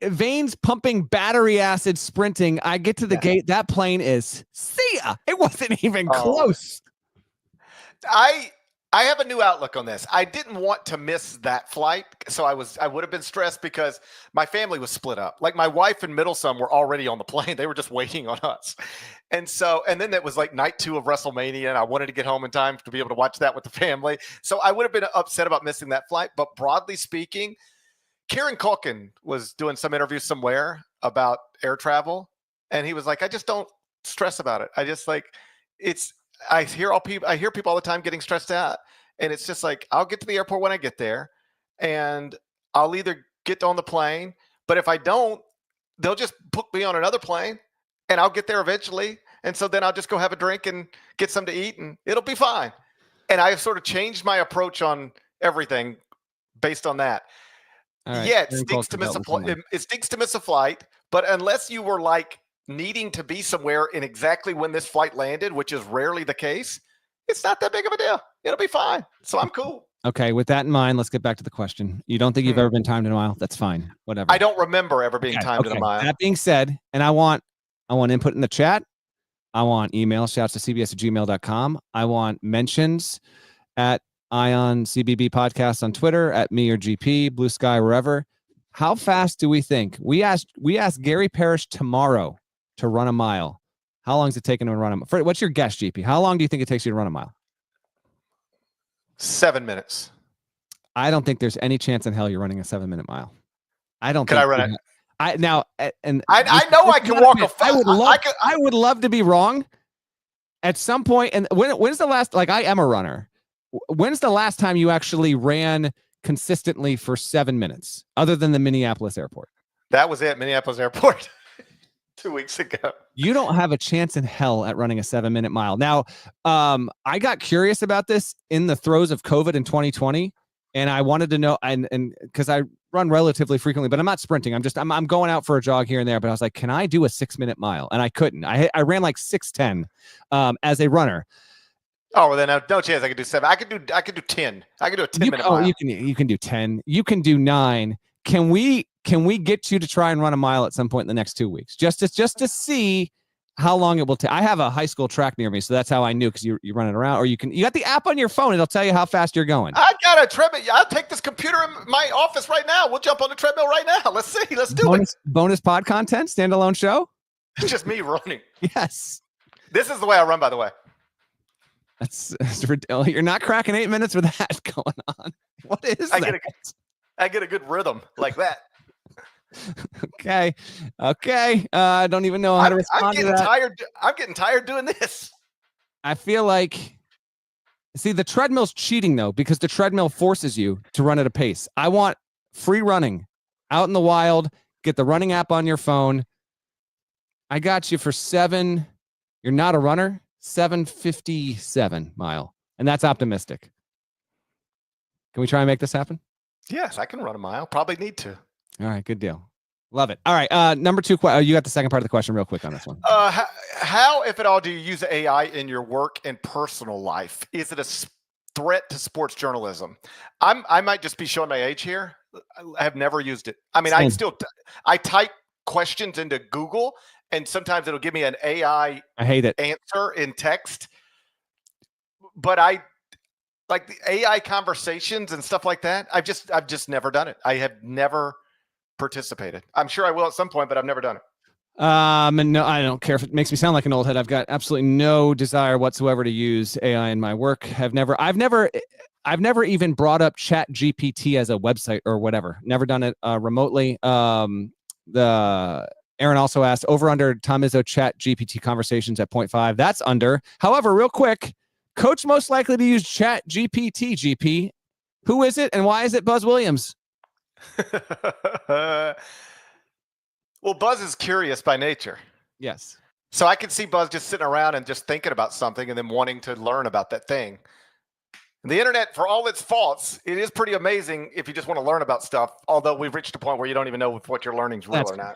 veins pumping battery acid sprinting. I get to the gate. That plane is, see ya. It wasn't even close. I have a new outlook on this. I didn't want to miss that flight, so I would have been stressed because my family was split up. Like my wife and middle son were already on the plane. They were just waiting on us. And then it was like night 2 of WrestleMania, and I wanted to get home in time to be able to watch that with the family. So I would have been upset about missing that flight. But broadly speaking, Kieran Culkin was doing some interview somewhere about air travel, and he was like, I just don't stress about it. I just like, I hear people all the time getting stressed out, and it's just like, I'll get to the airport when I get there, and I'll either get on the plane, but if I don't, they'll just book me on another plane, and I'll get there eventually. And so then I'll just go have a drink and get something to eat, and it'll be fine. And I've sort of changed my approach on everything based on that. Right. Yeah, it stinks to miss a flight. It stinks to miss a flight, but unless you were like needing to be somewhere in exactly when this flight landed, which is rarely the case, it's not that big of a deal. It'll be fine. So I'm cool. Okay, with that in mind, let's get back to the question. You don't think you've ever been timed in a mile? That's fine. Whatever. I don't remember ever being timed in a mile. That being said, and I want input in the chat. I want email, shouts to cbs@gmail.com. I want mentions at Ion CBB Podcast on Twitter, at me or GP, Blue Sky, wherever. How fast do we think? We asked Gary Parrish tomorrow to run a mile. How long is it taking him to run a mile? What's your guess, GP? How long do you think it takes you to run a mile? 7 minutes. I don't think there's any chance in hell you're running a 7-minute mile. I don't. Can I run it? I know I can walk a. I would love to be wrong. At some point, and when's the last? Like, I am a runner. When's the last time you actually ran consistently for 7 minutes, other than the Minneapolis airport? That was it, Minneapolis airport. 2 weeks ago. You don't have a chance in hell at running a 7-minute mile. Now, I got curious about this in the throes of COVID in 2020, and I wanted to know, and because I run relatively frequently, but I'm not sprinting. I'm going out for a jog here and there. But I was like, can I do a 6-minute mile? And I couldn't. I ran like 6:10 as a runner. Oh, well, then no chance I could do 7. I could do 10. I could do a 10-minute mile. You can do 10. You can do 9. Can we get you to try and run a mile at some point in the next 2 weeks? Just to see how long it will take. I have a high school track near me, so that's how I knew, because you run it around, or you got the app on your phone. It'll tell you how fast you're going. I got a treadmill. I'll take this computer in my office right now. We'll jump on the treadmill right now. Let's see. Let's do it. Bonus pod content, standalone show. It's just me running. Yes. This is the way I run, by the way. That's ridiculous. You're not cracking 8 minutes with that going on. What is that? I get a good rhythm like that. Okay. I don't even know how to respond to that. I'm getting tired doing this. I feel like, see, the treadmill's cheating though, because the treadmill forces you to run at a pace. I want free running out in the wild. Get the running app on your phone. I got you for 7. You're not a runner. 7:57 mile, and that's optimistic. Can we try and make this happen? Yes, I can run a mile. Probably need to. All right, good deal. Love it. All right, number 2. You got the second part of the question real quick on this one. How, if at all, do you use AI in your work and personal life? Is it a threat to sports journalism? I might just be showing my age here. I have never used it. I mean, I type questions into Google, and sometimes it'll give me an AI answer in text. But I like the AI conversations and stuff like that. I've just never done it. I have never participated. I'm sure I will at some point, but I've never done it. And no, I don't care if it makes me sound like an old head. I've got absolutely no desire whatsoever to use AI in my work. I've never even brought up Chat GPT as a website or whatever. Never done it remotely. Aaron also asked, over under Tom Izzo Chat GPT conversations at 0.5. That's under. However, real quick, coach most likely to use Chat GPT, GP. Who is it, and why is it Buzz Williams? Well, Buzz is curious by nature. Yes. So I can see Buzz just sitting around and just thinking about something and then wanting to learn about that thing. And the internet, for all its faults, it is pretty amazing if you just want to learn about stuff, although we've reached a point where you don't even know if what you're learning is real or not.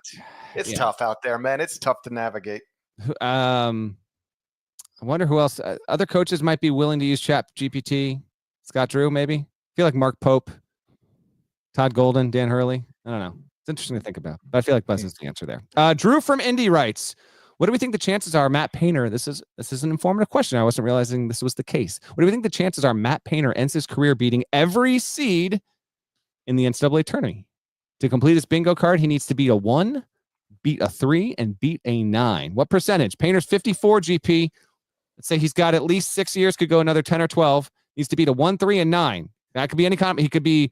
It's tough out there, man. It's tough to navigate. I wonder who else. Other coaches might be willing to use Chat GPT. Scott Drew, maybe. I feel like Mark Pope, Todd Golden, Dan Hurley. I don't know. It's interesting to think about, but I feel like Buzz is the answer there. Drew from Indy writes, what do we think the chances are Matt Painter, this is an informative question. I wasn't realizing this was the case. What do we think the chances are Matt Painter ends his career beating every seed in the NCAA tournament? To complete his bingo card, he needs to beat a 1, beat a 3, and beat a 9. What percentage? Painter's 54 GP. Let's say he's got at least 6 years, could go another 10 or 12. Needs to beat a 1, 3, and 9. That could be any kind. He could be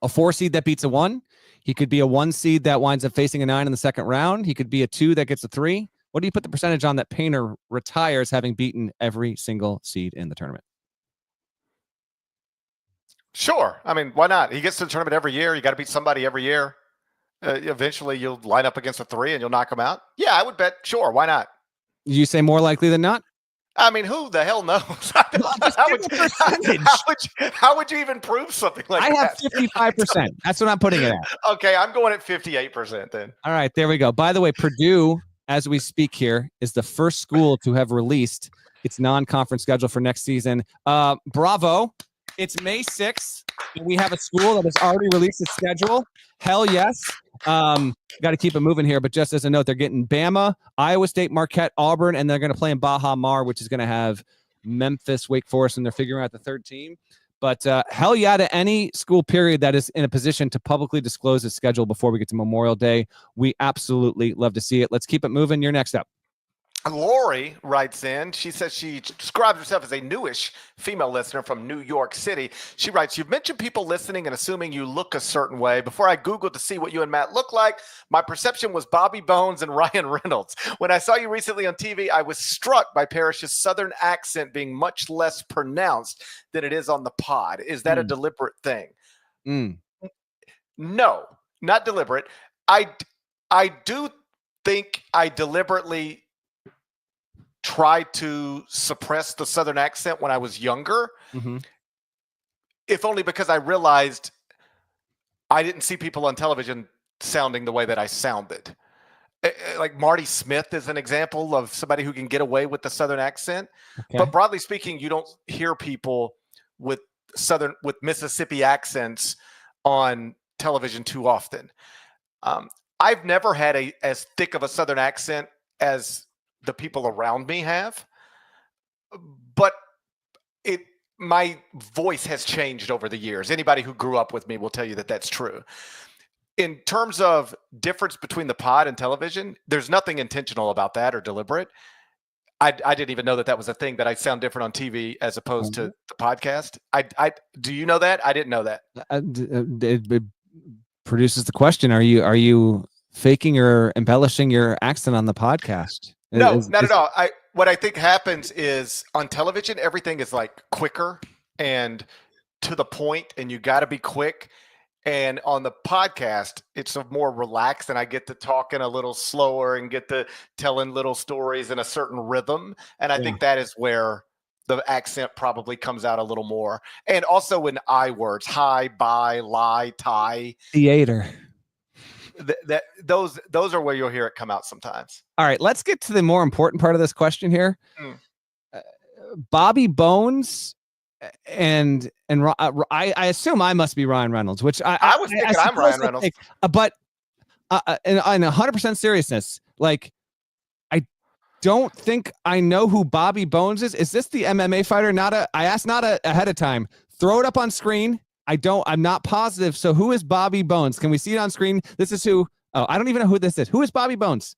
a 4 seed that beats a 1. He could be a 1 seed that winds up facing a 9 in the second round. He could be a 2 that gets a 3. What do you put the percentage on that Painter retires having beaten every single seed in the tournament? Sure. I mean, why not? He gets to the tournament every year. You got to beat somebody every year. Eventually, you'll line up against a 3 and you'll knock them out. Yeah, I would bet. Sure. Why not? You say more likely than not? I mean, who the hell knows? How would you even prove something like that? I have 55%. That's what I'm putting it at. Okay, I'm going at 58% then. All right, there we go. By the way, Purdue, as we speak here, is the first school to have released its non-conference schedule for next season. Bravo. It's May 6th, and we have a school that has already released its schedule. Hell yes. Got to keep it moving here, but just as a note, they're getting Bama, Iowa State, Marquette, Auburn, and they're going to play in Baja Mar, which is going to have Memphis, Wake Forest, and they're figuring out the third team. But hell yeah to any school period that is in a position to publicly disclose its schedule before we get to Memorial Day. We absolutely love to see it. Let's keep it moving. You're next up. Lori writes in. She says she describes herself as a newish female listener from New York City. She writes, you've mentioned people listening and assuming you look a certain way. Before I Googled to see what you and Matt look like, my perception was Bobby Bones and Ryan Reynolds. When I saw you recently on TV, I was struck by Parrish's Southern accent being much less pronounced than it is on the pod. Is that a deliberate thing? No, not deliberate. I do think I deliberately tried to suppress the Southern accent when I was younger, if only because I realized I didn't see people on television sounding the way that I sounded. Like Marty Smith is an example of somebody who can get away with the Southern accent. Okay. But broadly speaking, you don't hear people with Mississippi accents on television too often. I've never had as thick of a Southern accent as the people around me have, but my voice has changed over the years. Anybody who grew up with me will tell you that that's true. In terms of difference between the pod and television, there's nothing intentional about that or deliberate. I didn't even know that was a thing, that I sound different on TV as opposed to the podcast. Do you know that? I didn't know that. It produces the question: Are you faking or embellishing your accent on the podcast? No, not at all. What I think happens is on television, everything is like quicker and to the point, and you got to be quick. And on the podcast, it's more relaxed, and I get to talking a little slower and get to telling little stories in a certain rhythm. And I think that is where the accent probably comes out a little more. And also in I words, hi, bye, lie, tie. Theater. Those are where you'll hear it come out sometimes. All right, let's get to the more important part of this question here. Bobby Bones and I assume I must be Ryan Reynolds, which I was thinking I'm Ryan Reynolds. But in 100% seriousness, like, I don't think I know who Bobby Bones is. Is this the MMA fighter? I asked ahead of time. Throw it up on screen. I'm not positive. So who is Bobby Bones? Can we see it on screen? This is who. Oh, I don't even know who this is. Who is Bobby Bones?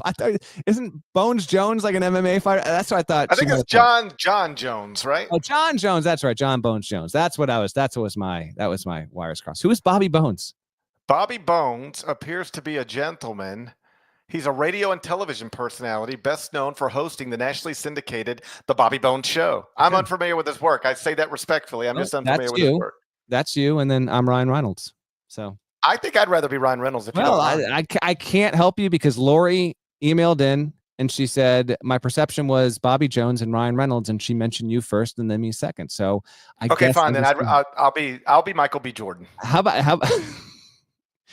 I thought isn't Bones Jones like an MMA fighter? That's what I thought. I think it's John Jones, right? Oh, John Jones. That's right. John Bones Jones. That was my wires crossed. Who is Bobby Bones? Bobby Bones appears to be a gentleman. He's a radio and television personality, best known for hosting the nationally syndicated The Bobby Bones Show. I'm unfamiliar with his work. I say that respectfully. I'm just unfamiliar with his work. That's you, and then I'm Ryan Reynolds. So I think I'd rather be Ryan Reynolds. I can't help you because Lori emailed in and she said my perception was Bobby Jones and Ryan Reynolds, and she mentioned you first and then me second. So I guess fine. Then I'll be Michael B. Jordan. How about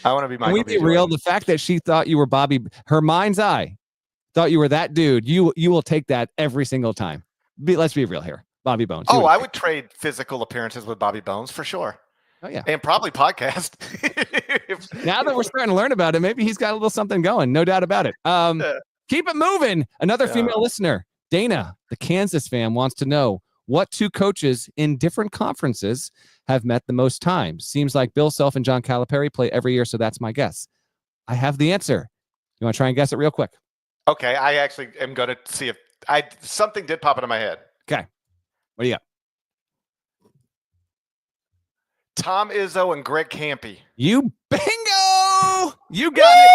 I want to be Michael. Can we be real? The fact that she thought you were Bobby, her mind's eye thought you were that dude. You will take that every single time. Let's be real here. Bobby Bones. I would trade physical appearances with Bobby Bones for sure. Oh yeah, and probably podcast. Now that we're starting to learn about it, maybe he's got a little something going. No doubt about it. Keep it moving. Another female listener, Dana, the Kansas fan, wants to know what two coaches in different conferences have met the most times. Seems like Bill Self and John Calipari play every year, so that's my guess. I have the answer. You want to try and guess it real quick? Okay, I actually am going to see if something did pop into my head. Okay. What do you got? Tom Izzo and Greg Campy. You bingo! You got it.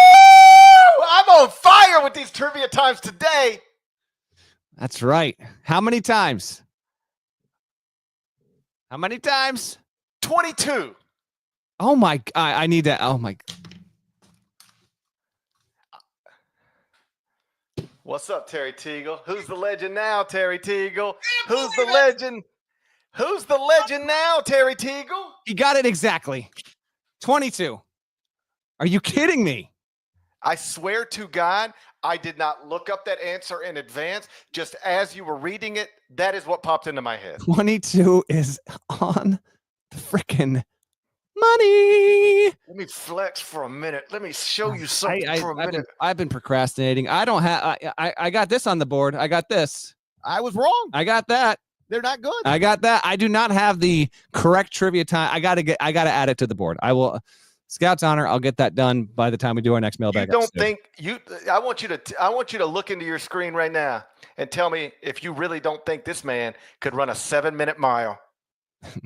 I'm on fire with these trivia times today. That's right. How many times? 22. Oh my! I need that. Oh my! What's up, Terry Teagle? Who's the legend now, Terry Teagle? Who's the legend? Who's the legend now, Terry Teagle? You got it exactly. 22. Are you kidding me? I swear to God, I did not look up that answer in advance. Just as you were reading it, that is what popped into my head. 22 is on the freaking money. Let me flex for a minute. Let me show you something for a minute. I've been procrastinating. I don't have. I got this on the board. I got this. I was wrong. I got that. They're not good. I got that. I do not have the correct trivia time. I gotta add it to the board. I will. Scout's honor. I'll get that done by the time we do our next mailbag. You don't think you? I want you to look into your screen right now and tell me if you really don't think this man could run a 7-minute mile.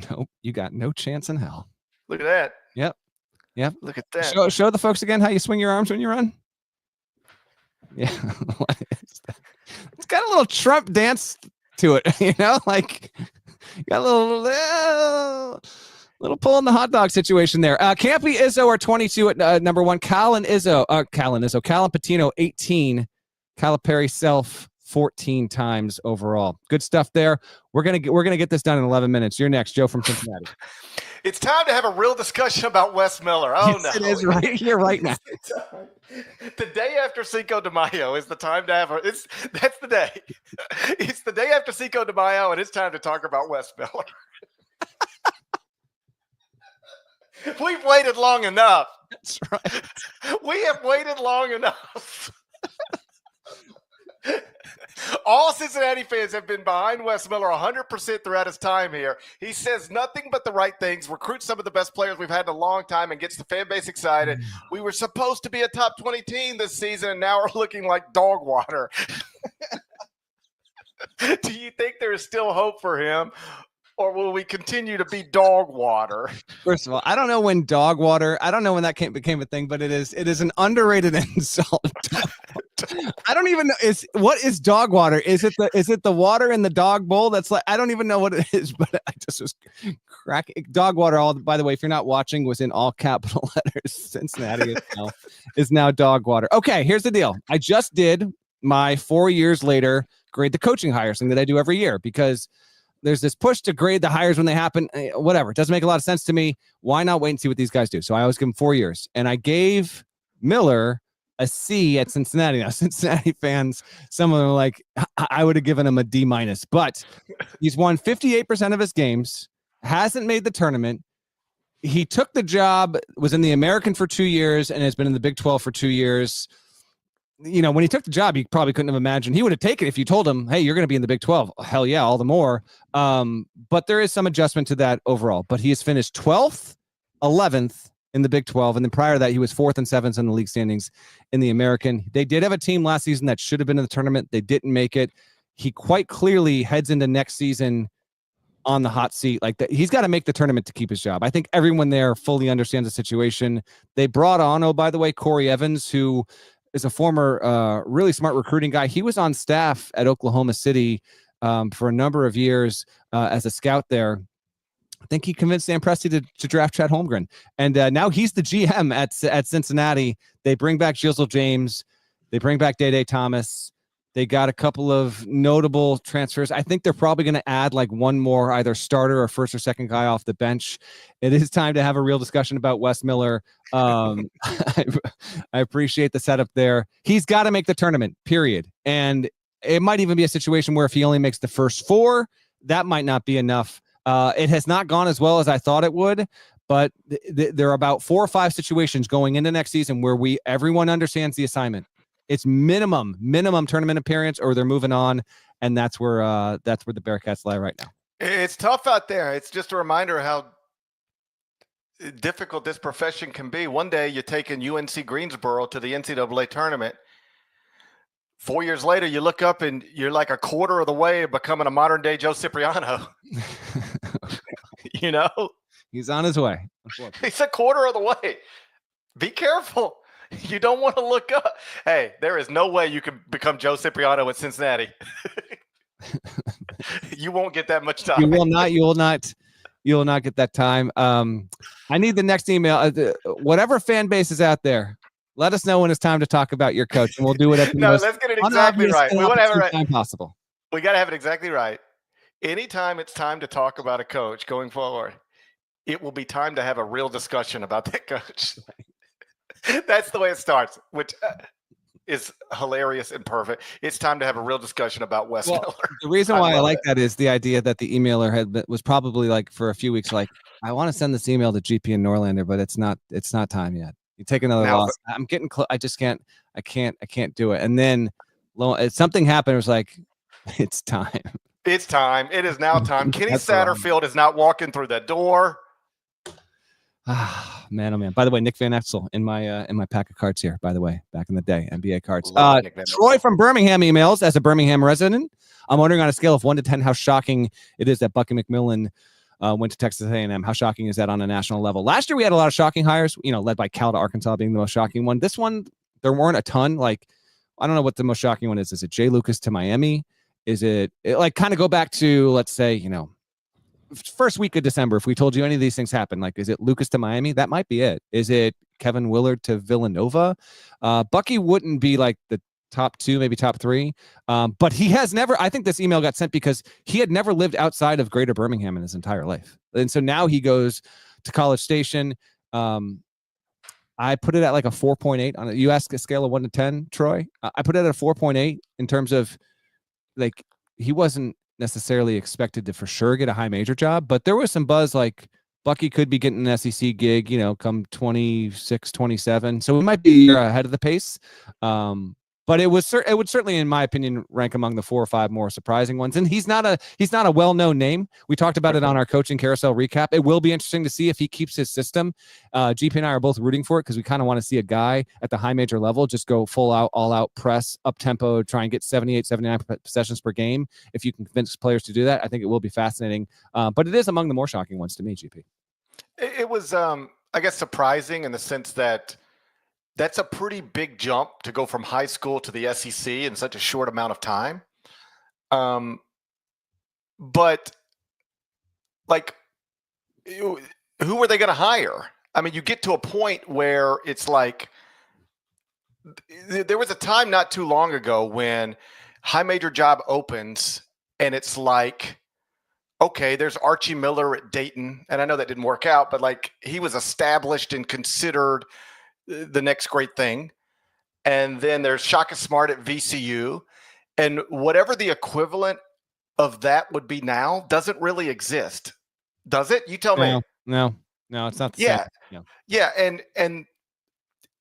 Nope. You got no chance in hell. Look at that. Yep. Look at that. Show the folks again how you swing your arms when you run. Yeah. What is that? It's got a little Trump dance to it, like you got a little pull in the hot dog situation there. Campy Izzo are 22 at number 1. Callum Patino 18. Calipari Self 14 times overall. Good stuff there. We're gonna get this done in 11 minutes. You're next, Joe from Cincinnati. It's time to have a real discussion about Wes Miller. Oh, yes, no. It is right here, right now. The day after Cinco de Mayo is the time to have that's the day. It's the day after Cinco de Mayo, and it's time to talk about Wes Miller. We've waited long enough. That's right. We have waited long enough. All Cincinnati fans have been behind Wes Miller 100% throughout his time here. He says nothing but the right things, recruits some of the best players we've had in a long time, and gets the fan base excited. We were supposed to be a top 20 team this season, and now we're looking like dog water. Do you think there is still hope for him? Or will we continue to be dog water? First of all, I don't know when dog water. I don't know when that became a thing, but it is an underrated insult. I don't even know. What is dog water? Is it the water in the dog bowl? That's like I don't even know what it is. But I just was cracking. Dog water. By the way, if you're not watching, was in all capital letters. Cincinnati is now dog water. Okay, here's the deal. I just did my 4 years later grade the coaching hires thing that I do every year because there's this push to grade the hires when they happen. Whatever. It doesn't make a lot of sense to me. Why not wait and see what these guys do? So I always give them 4 years. And I gave Miller a C at Cincinnati. Now, Cincinnati fans, some of them are like, I would have given him a D-. But he's won 58% of his games, hasn't made the tournament. He took the job, was in the American for 2 years, and has been in the Big 12 for 2 years. When he took the job, you probably couldn't have imagined he would have taken it if you told him, hey, you're going to be in the Big 12. Hell yeah, all the more. But there is some adjustment to that overall. But he has finished 12th, 11th in the Big 12. And then prior to that, he was 4th and 7th in the league standings in the American. They did have a team last season that should have been in the tournament. They didn't make it. He quite clearly heads into next season on the hot seat like that. He's got to make the tournament to keep his job. I think everyone there fully understands the situation. They brought on, by the way, Corey Evans, who is a former really smart recruiting guy. He was on staff at Oklahoma City for a number of years as a scout there. I think he convinced Sam Presti to draft Chad Holmgren. And now he's the GM at Cincinnati. They bring back Jizzle James. They bring back Day Thomas. They got a couple of notable transfers. I think they're probably going to add like one more either starter or first or second guy off the bench. It is time to have a real discussion about Wes Miller. I appreciate the setup there. He's got to make the tournament, period. And it might even be a situation where if he only makes the first 4, that might not be enough. It has not gone as well as I thought it would, but there are about 4 or 5 situations going into next season where everyone understands the assignment. It's minimum tournament appearance, or they're moving on, and that's where the Bearcats lie right now. It's tough out there. It's just a reminder how difficult this profession can be. One day you're taking UNC Greensboro to the NCAA tournament. 4 years later, you look up and you're like a quarter of the way of becoming a modern day Joe Cipriano. He's on his way. He's a quarter of the way. Be careful. You don't want to look up. Hey, there is no way you can become Joe Cipriano at Cincinnati. You won't get that much time. You will not get that time. I need the next email. Whatever fan base is out there, let us know when it's time to talk about your coach, and we'll do it at the let's get it exactly right. We want to have it right. Time possible. We got to have it exactly right. Anytime it's time to talk about a coach going forward, it will be time to have a real discussion about that coach. That's the way it starts, which is hilarious and perfect. It's time to have a real discussion about Wes Miller. The reason why I like that is the idea that the emailer was probably like for a few weeks, like, I want to send this email to GP and Norlander, but it's not time yet. You take another loss. I'm getting close. I just can't do it. And then something happened. It was like, it's time. It's time. It is now time. Kenny Satterfield is not walking through that door. Ah, man, oh man. By the way, Nick Van Exel in my pack of cards here, by the way, back in the day, NBA cards. Troy from Birmingham emails, as a Birmingham resident, I'm wondering on a scale of 1 to 10 how shocking it is that Bucky McMillan went to Texas A&M. How shocking is that on a national level? Last year we had a lot of shocking hires, led by Cal to Arkansas being the most shocking one. This one, there weren't a ton. Like, I don't know what the most shocking one is. Is it Jay Lucas to Miami? Is it like kind of go back to, let's say, first week of December, if we told you any of these things happen, like, is it Lucas to Miami? That might be it. Is it Kevin Willard to Villanova? Bucky wouldn't be like the top 2, maybe top 3. But he has never, I think this email got sent because he had never lived outside of Greater Birmingham in his entire life. And so now he goes to College Station. I put it at like a 4.8 on it. You ask a scale of 1 to 10, Troy. I put it at a 4.8 in terms of, like, he wasn't necessarily expected to for sure get a high major job, but there was some buzz like Bucky could be getting an SEC gig, come 26, 27. So we might be ahead of the pace. But it would certainly, in my opinion, rank among the 4 or 5 more surprising ones. And he's not a well-known name. We talked about it on our coaching carousel recap. It will be interesting to see if he keeps his system. GP and I are both rooting for it because we kind of want to see a guy at the high major level just go full out, all out press, up tempo, try and get 78, 79 possessions per game. If you can convince players to do that, I think it will be fascinating. But it is among the more shocking ones to me, GP. It was, I guess, surprising in the sense that that's a pretty big jump to go from high school to the SEC in such a short amount of time. But like, who are they going to hire? I mean, you get to a point where it's like, there was a time not too long ago when high major job opens and it's like, okay, there's Archie Miller at Dayton. And I know that didn't work out, but like, he was established and considered the next great thing. And then there's Shaka Smart at VCU. And whatever the equivalent of that would be now doesn't really exist. Does it? You tell me. No, it's not the same. Yeah. And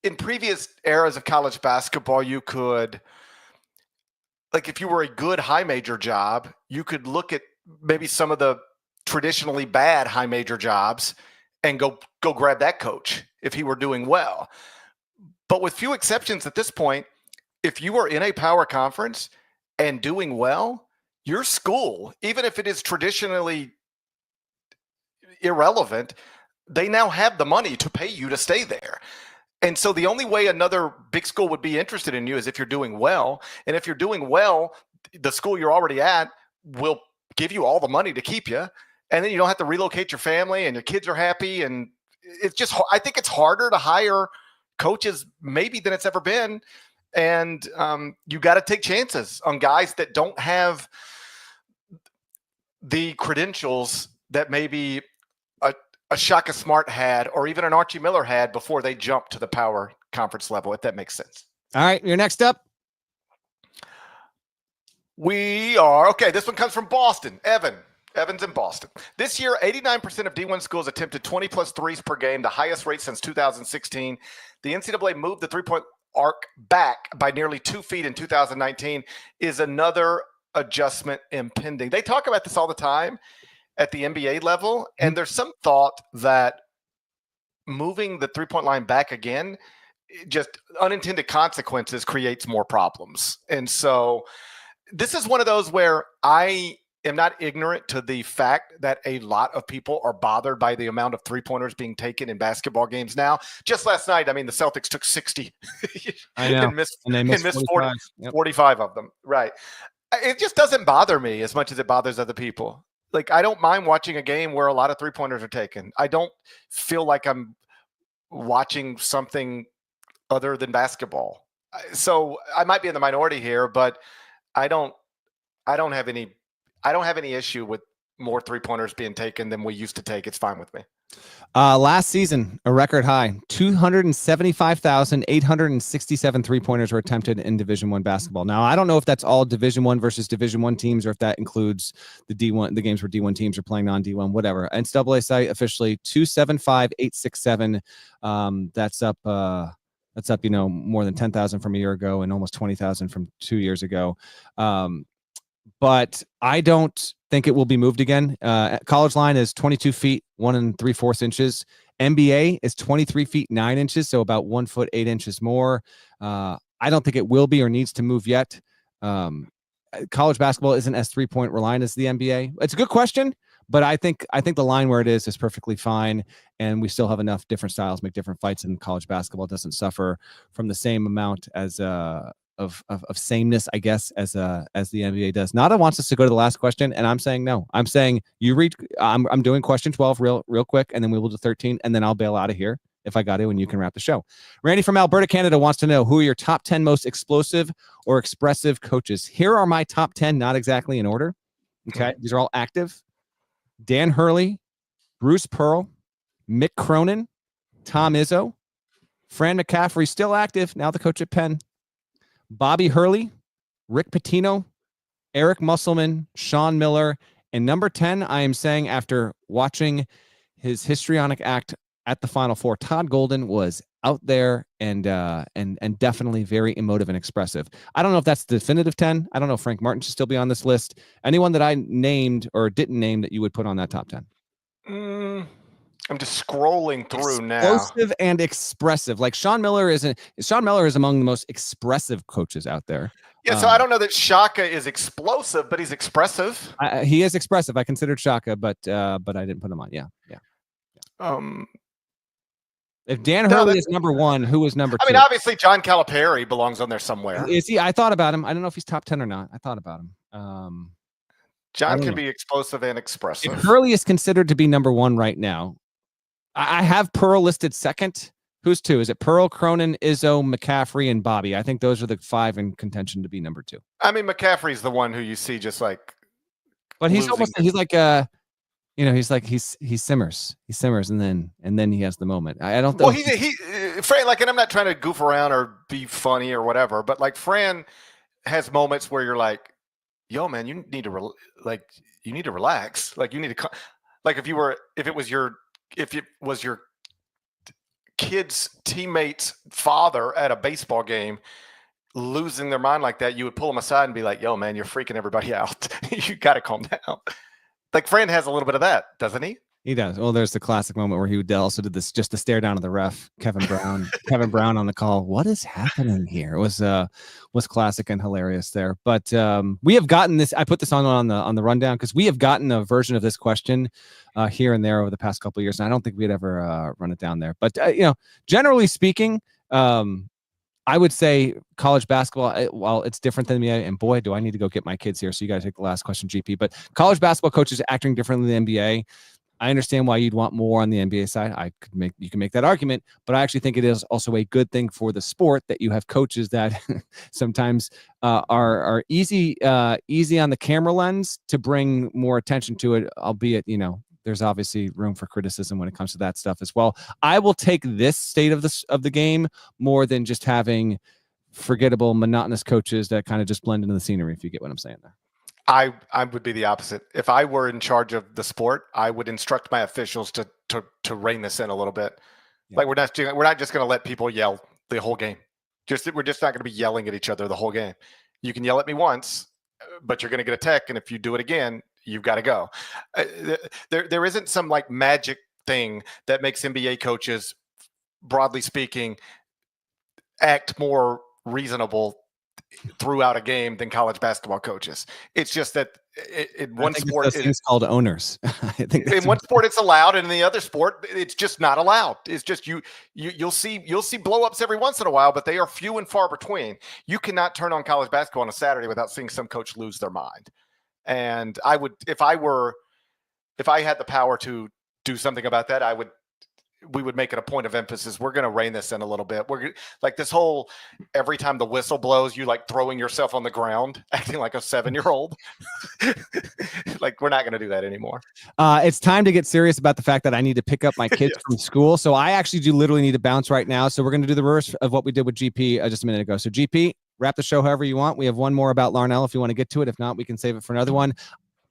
in previous eras of college basketball, you could, like, if you were a good high major job, you could look at maybe some of the traditionally bad high major jobs and go grab that coach if he were doing well. But with few exceptions at this point, if you are in a power conference and doing well, your school, even if it is traditionally irrelevant, they now have the money to pay you to stay there. And so the only way another big school would be interested in you is if you're doing well. And if you're doing well, the school you're already at will give you all the money to keep you. And then you don't have to relocate your family and your kids are happy. And it's just, I think it's harder to hire coaches maybe than it's ever been. And you got to take chances on guys that don't have the credentials that maybe a Shaka Smart had or even an Archie Miller had before they jumped to the power conference level, if that makes sense. All right, you're next up. Okay, this one comes from Boston. Evans in Boston. This year, 89% of D1 schools attempted 20-plus threes per game, the highest rate since 2016. The NCAA moved the three-point arc back by nearly 2 feet in 2019. Is another adjustment impending? They talk about this all the time at the NBA level, and there's some thought that moving the three-point line back again, just unintended consequences creates more problems. And so this is one of those where I am not ignorant to the fact that a lot of people are bothered by the amount of three-pointers being taken in basketball games now. Just last night, I mean, the Celtics took 60 I know. and missed 45. 45 of them. Right. It just doesn't bother me as much as it bothers other people. Like, I don't mind watching a game where a lot of three-pointers are taken. I don't feel like I'm watching something other than basketball. So I might be in the minority here, but I don't have any issue with more three-pointers being taken than we used to take. It's fine with me. Last season, a record high, 275,867 3-pointers were attempted in Division I basketball. Now, I don't know if that's all Division I versus Division I teams, or if that includes the D1, the games where D1 teams are playing non-D1, whatever. NCAA site officially 275,867. That's up, more than 10,000 from a year ago and almost 20,000 from 2 years ago. But I don't think it will be moved again. College line is 22 feet, 1 3/4 inches. NBA is 23 feet, 9 inches. So about 1 foot, 8 inches more. I don't think it will be or needs to move yet. College basketball isn't as 3-point reliant as the NBA. It's a good question, but I think the line where it is perfectly fine. And we still have enough different styles, make different fights, and college basketball doesn't suffer from the same amount as, of sameness, I guess, as the NBA does. Nada wants us to go to the last question, and I'm saying no. I'm saying you read. I'm doing question 12 real quick, and then we will do 13, and then I'll bail out of here if I got to, and you can wrap the show. Randy from Alberta, Canada wants to know, who are your top 10 most explosive or expressive coaches? Here are my top 10, not exactly in order. Okay, these are all active: Dan Hurley, Bruce Pearl, Mick Cronin, Tom Izzo, Fran McCaffrey, still active, now the coach at Penn, Bobby Hurley, Rick Pitino, Eric Musselman, Sean Miller, and number 10, I am saying, after watching his histrionic act at the Final Four, Todd Golden was out there and definitely very emotive and expressive. I don't know if that's the definitive 10. I don't know if Frank Martin should still be on this list. Anyone that I named or didn't name that you would put on that top 10? I'm just scrolling through now. Explosive and expressive. Like Sean Miller is among the most expressive coaches out there. Yeah, so I don't know that Shaka is explosive, but he's expressive. He is expressive. I considered Shaka, but I didn't put him on. Yeah. If Dan Hurley is number 1, who is number 2? I mean, obviously John Calipari belongs on there somewhere. Is he? I thought about him. I don't know if he's top 10 or not. I thought about him. John can be explosive and expressive. If Hurley is considered to be number 1 right now, I have Pearl listed second. Who's 2? Is it Pearl, Cronin, Izzo, McCaffrey, and Bobby? I think those are the 5 in contention to be number 2. I mean, McCaffrey's the one who you see just like, but he's almost, he's like, he simmers, and then he has the moment. I don't think. Well, Fran, like, and I'm not trying to goof around or be funny or whatever, but like Fran has moments where you're like, yo, man, you need to relax. Like, you need to, like, if it was your kid's teammate's father at a baseball game losing their mind like that, you would pull them aside and be like, yo, man, you're freaking everybody out. You got to calm down. Like, Fran has a little bit of that, doesn't he? He does. Well, there's the classic moment where he also did this, just to stare down at the ref, Kevin Brown on the call. What is happening here? It was classic and hilarious there. But we have gotten this. I put this on the rundown because we have gotten a version of this question here and there over the past couple of years, and I don't think we'd ever run it down there. But generally speaking, I would say college basketball, while it's different than me, and boy, do I need to go get my kids here. So you guys take the last question, GP. But college basketball coaches acting differently than the NBA. I understand why you'd want more on the NBA side. You can make that argument, but I actually think it is also a good thing for the sport that you have coaches that sometimes are easy on the camera lens to bring more attention to it, albeit, there's obviously room for criticism when it comes to that stuff as well. I will take this state of the game more than just having forgettable, monotonous coaches that kind of just blend into the scenery, if you get what I'm saying there. I would be the opposite. If I were in charge of the sport, I would instruct my officials to rein this in a little bit. Yeah. Like, we're not just going to let people yell the whole game. We're just not going to be yelling at each other the whole game. You can yell at me once, but you're going to get a tech, and if you do it again, you've got to go. There isn't some like magic thing that makes NBA coaches, broadly speaking, act more reasonable throughout a game than college basketball coaches. It's just that in one sport it's called owners. I think in one sport it's allowed, and in the other sport it's just not allowed. It's just you'll see blow-ups every once in a while, but they are few and far between. You cannot turn on college basketball on a Saturday without seeing some coach lose their mind. And I would, if I had the power to do something about that, I would we would make it a point of emphasis. We're going to rein this in a little bit. We're like this whole, every time the whistle blows, you like throwing yourself on the ground, acting like a 7-year-old. Like, we're not going to do that anymore. It's time to get serious about the fact that I need to pick up my kids from school. So I actually do literally need to bounce right now. So we're going to do the reverse of what we did with GP just a minute ago. So GP, wrap the show however you want. We have one more about Larnell if you want to get to it. If not, we can save it for another one.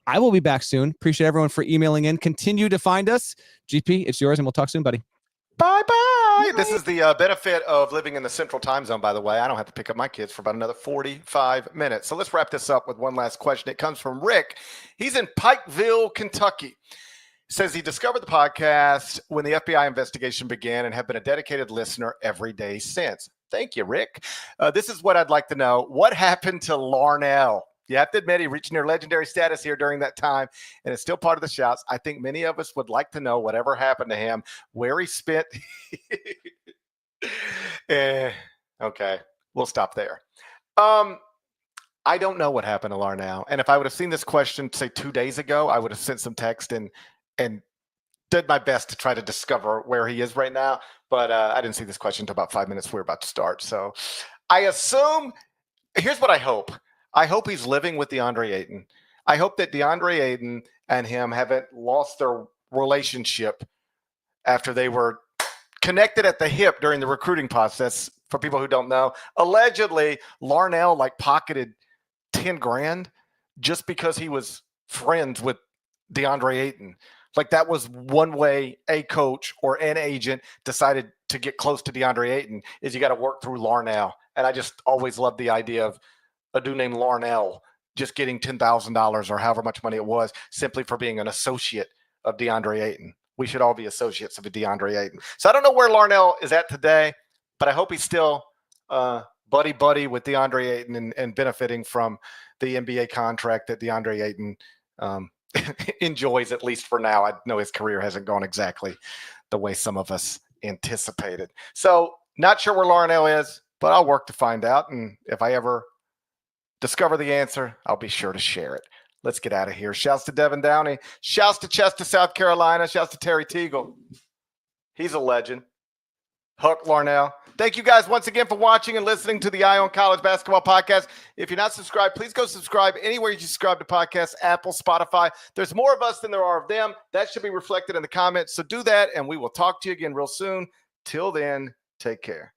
I will be back soon. Appreciate everyone for emailing in. Continue to find us. GP, it's yours, and we'll talk soon, buddy. Bye-bye. This is the benefit of living in the central time zone, by the way. I don't have to pick up my kids for about another 45 minutes. So let's wrap this up with one last question. It comes from Rick. He's in Pikeville, Kentucky. Says he discovered the podcast when the FBI investigation began and have been a dedicated listener every day since. Thank you, Rick. This is what I'd like to know. What happened to Larnell? You have to admit, he reached near legendary status here during that time, and it's still part of the shouts. I think many of us would like to know whatever happened to him, where he spent. Okay, we'll stop there. I don't know what happened to Larnell, and if I would have seen this question, say 2 days ago, I would have sent some text and did my best to try to discover where he is right now, but I didn't see this question until about 5 minutes. We're about to start, so I assume, here's what I hope. I hope he's living with DeAndre Ayton. I hope that DeAndre Ayton and him haven't lost their relationship after they were connected at the hip during the recruiting process. For people who don't know, allegedly Larnell like pocketed 10 grand just because he was friends with DeAndre Ayton. Like, that was one way a coach or an agent decided to get close to DeAndre Ayton, is you got to work through Larnell. And I just always loved the idea of a dude named Larnell just getting $10,000 or however much money it was simply for being an associate of DeAndre Ayton. We should all be associates of DeAndre Ayton. So I don't know where Larnell is at today, but I hope he's still buddy with DeAndre Ayton and benefiting from the NBA contract that DeAndre Ayton enjoys, at least for now. I know his career hasn't gone exactly the way some of us anticipated. So not sure where Larnell is, but I'll work to find out. And if I ever discover the answer, I'll be sure to share it. Let's get out of here. Shouts to Devin Downey. Shouts to Chester, South Carolina. Shouts to Terry Teagle. He's a legend. Huck Larnell. Thank you guys once again for watching and listening to the Eye on College Basketball Podcast. If you're not subscribed, please go subscribe anywhere you subscribe to podcasts, Apple, Spotify. There's more of us than there are of them. That should be reflected in the comments. So do that, and we will talk to you again real soon. Till then, take care.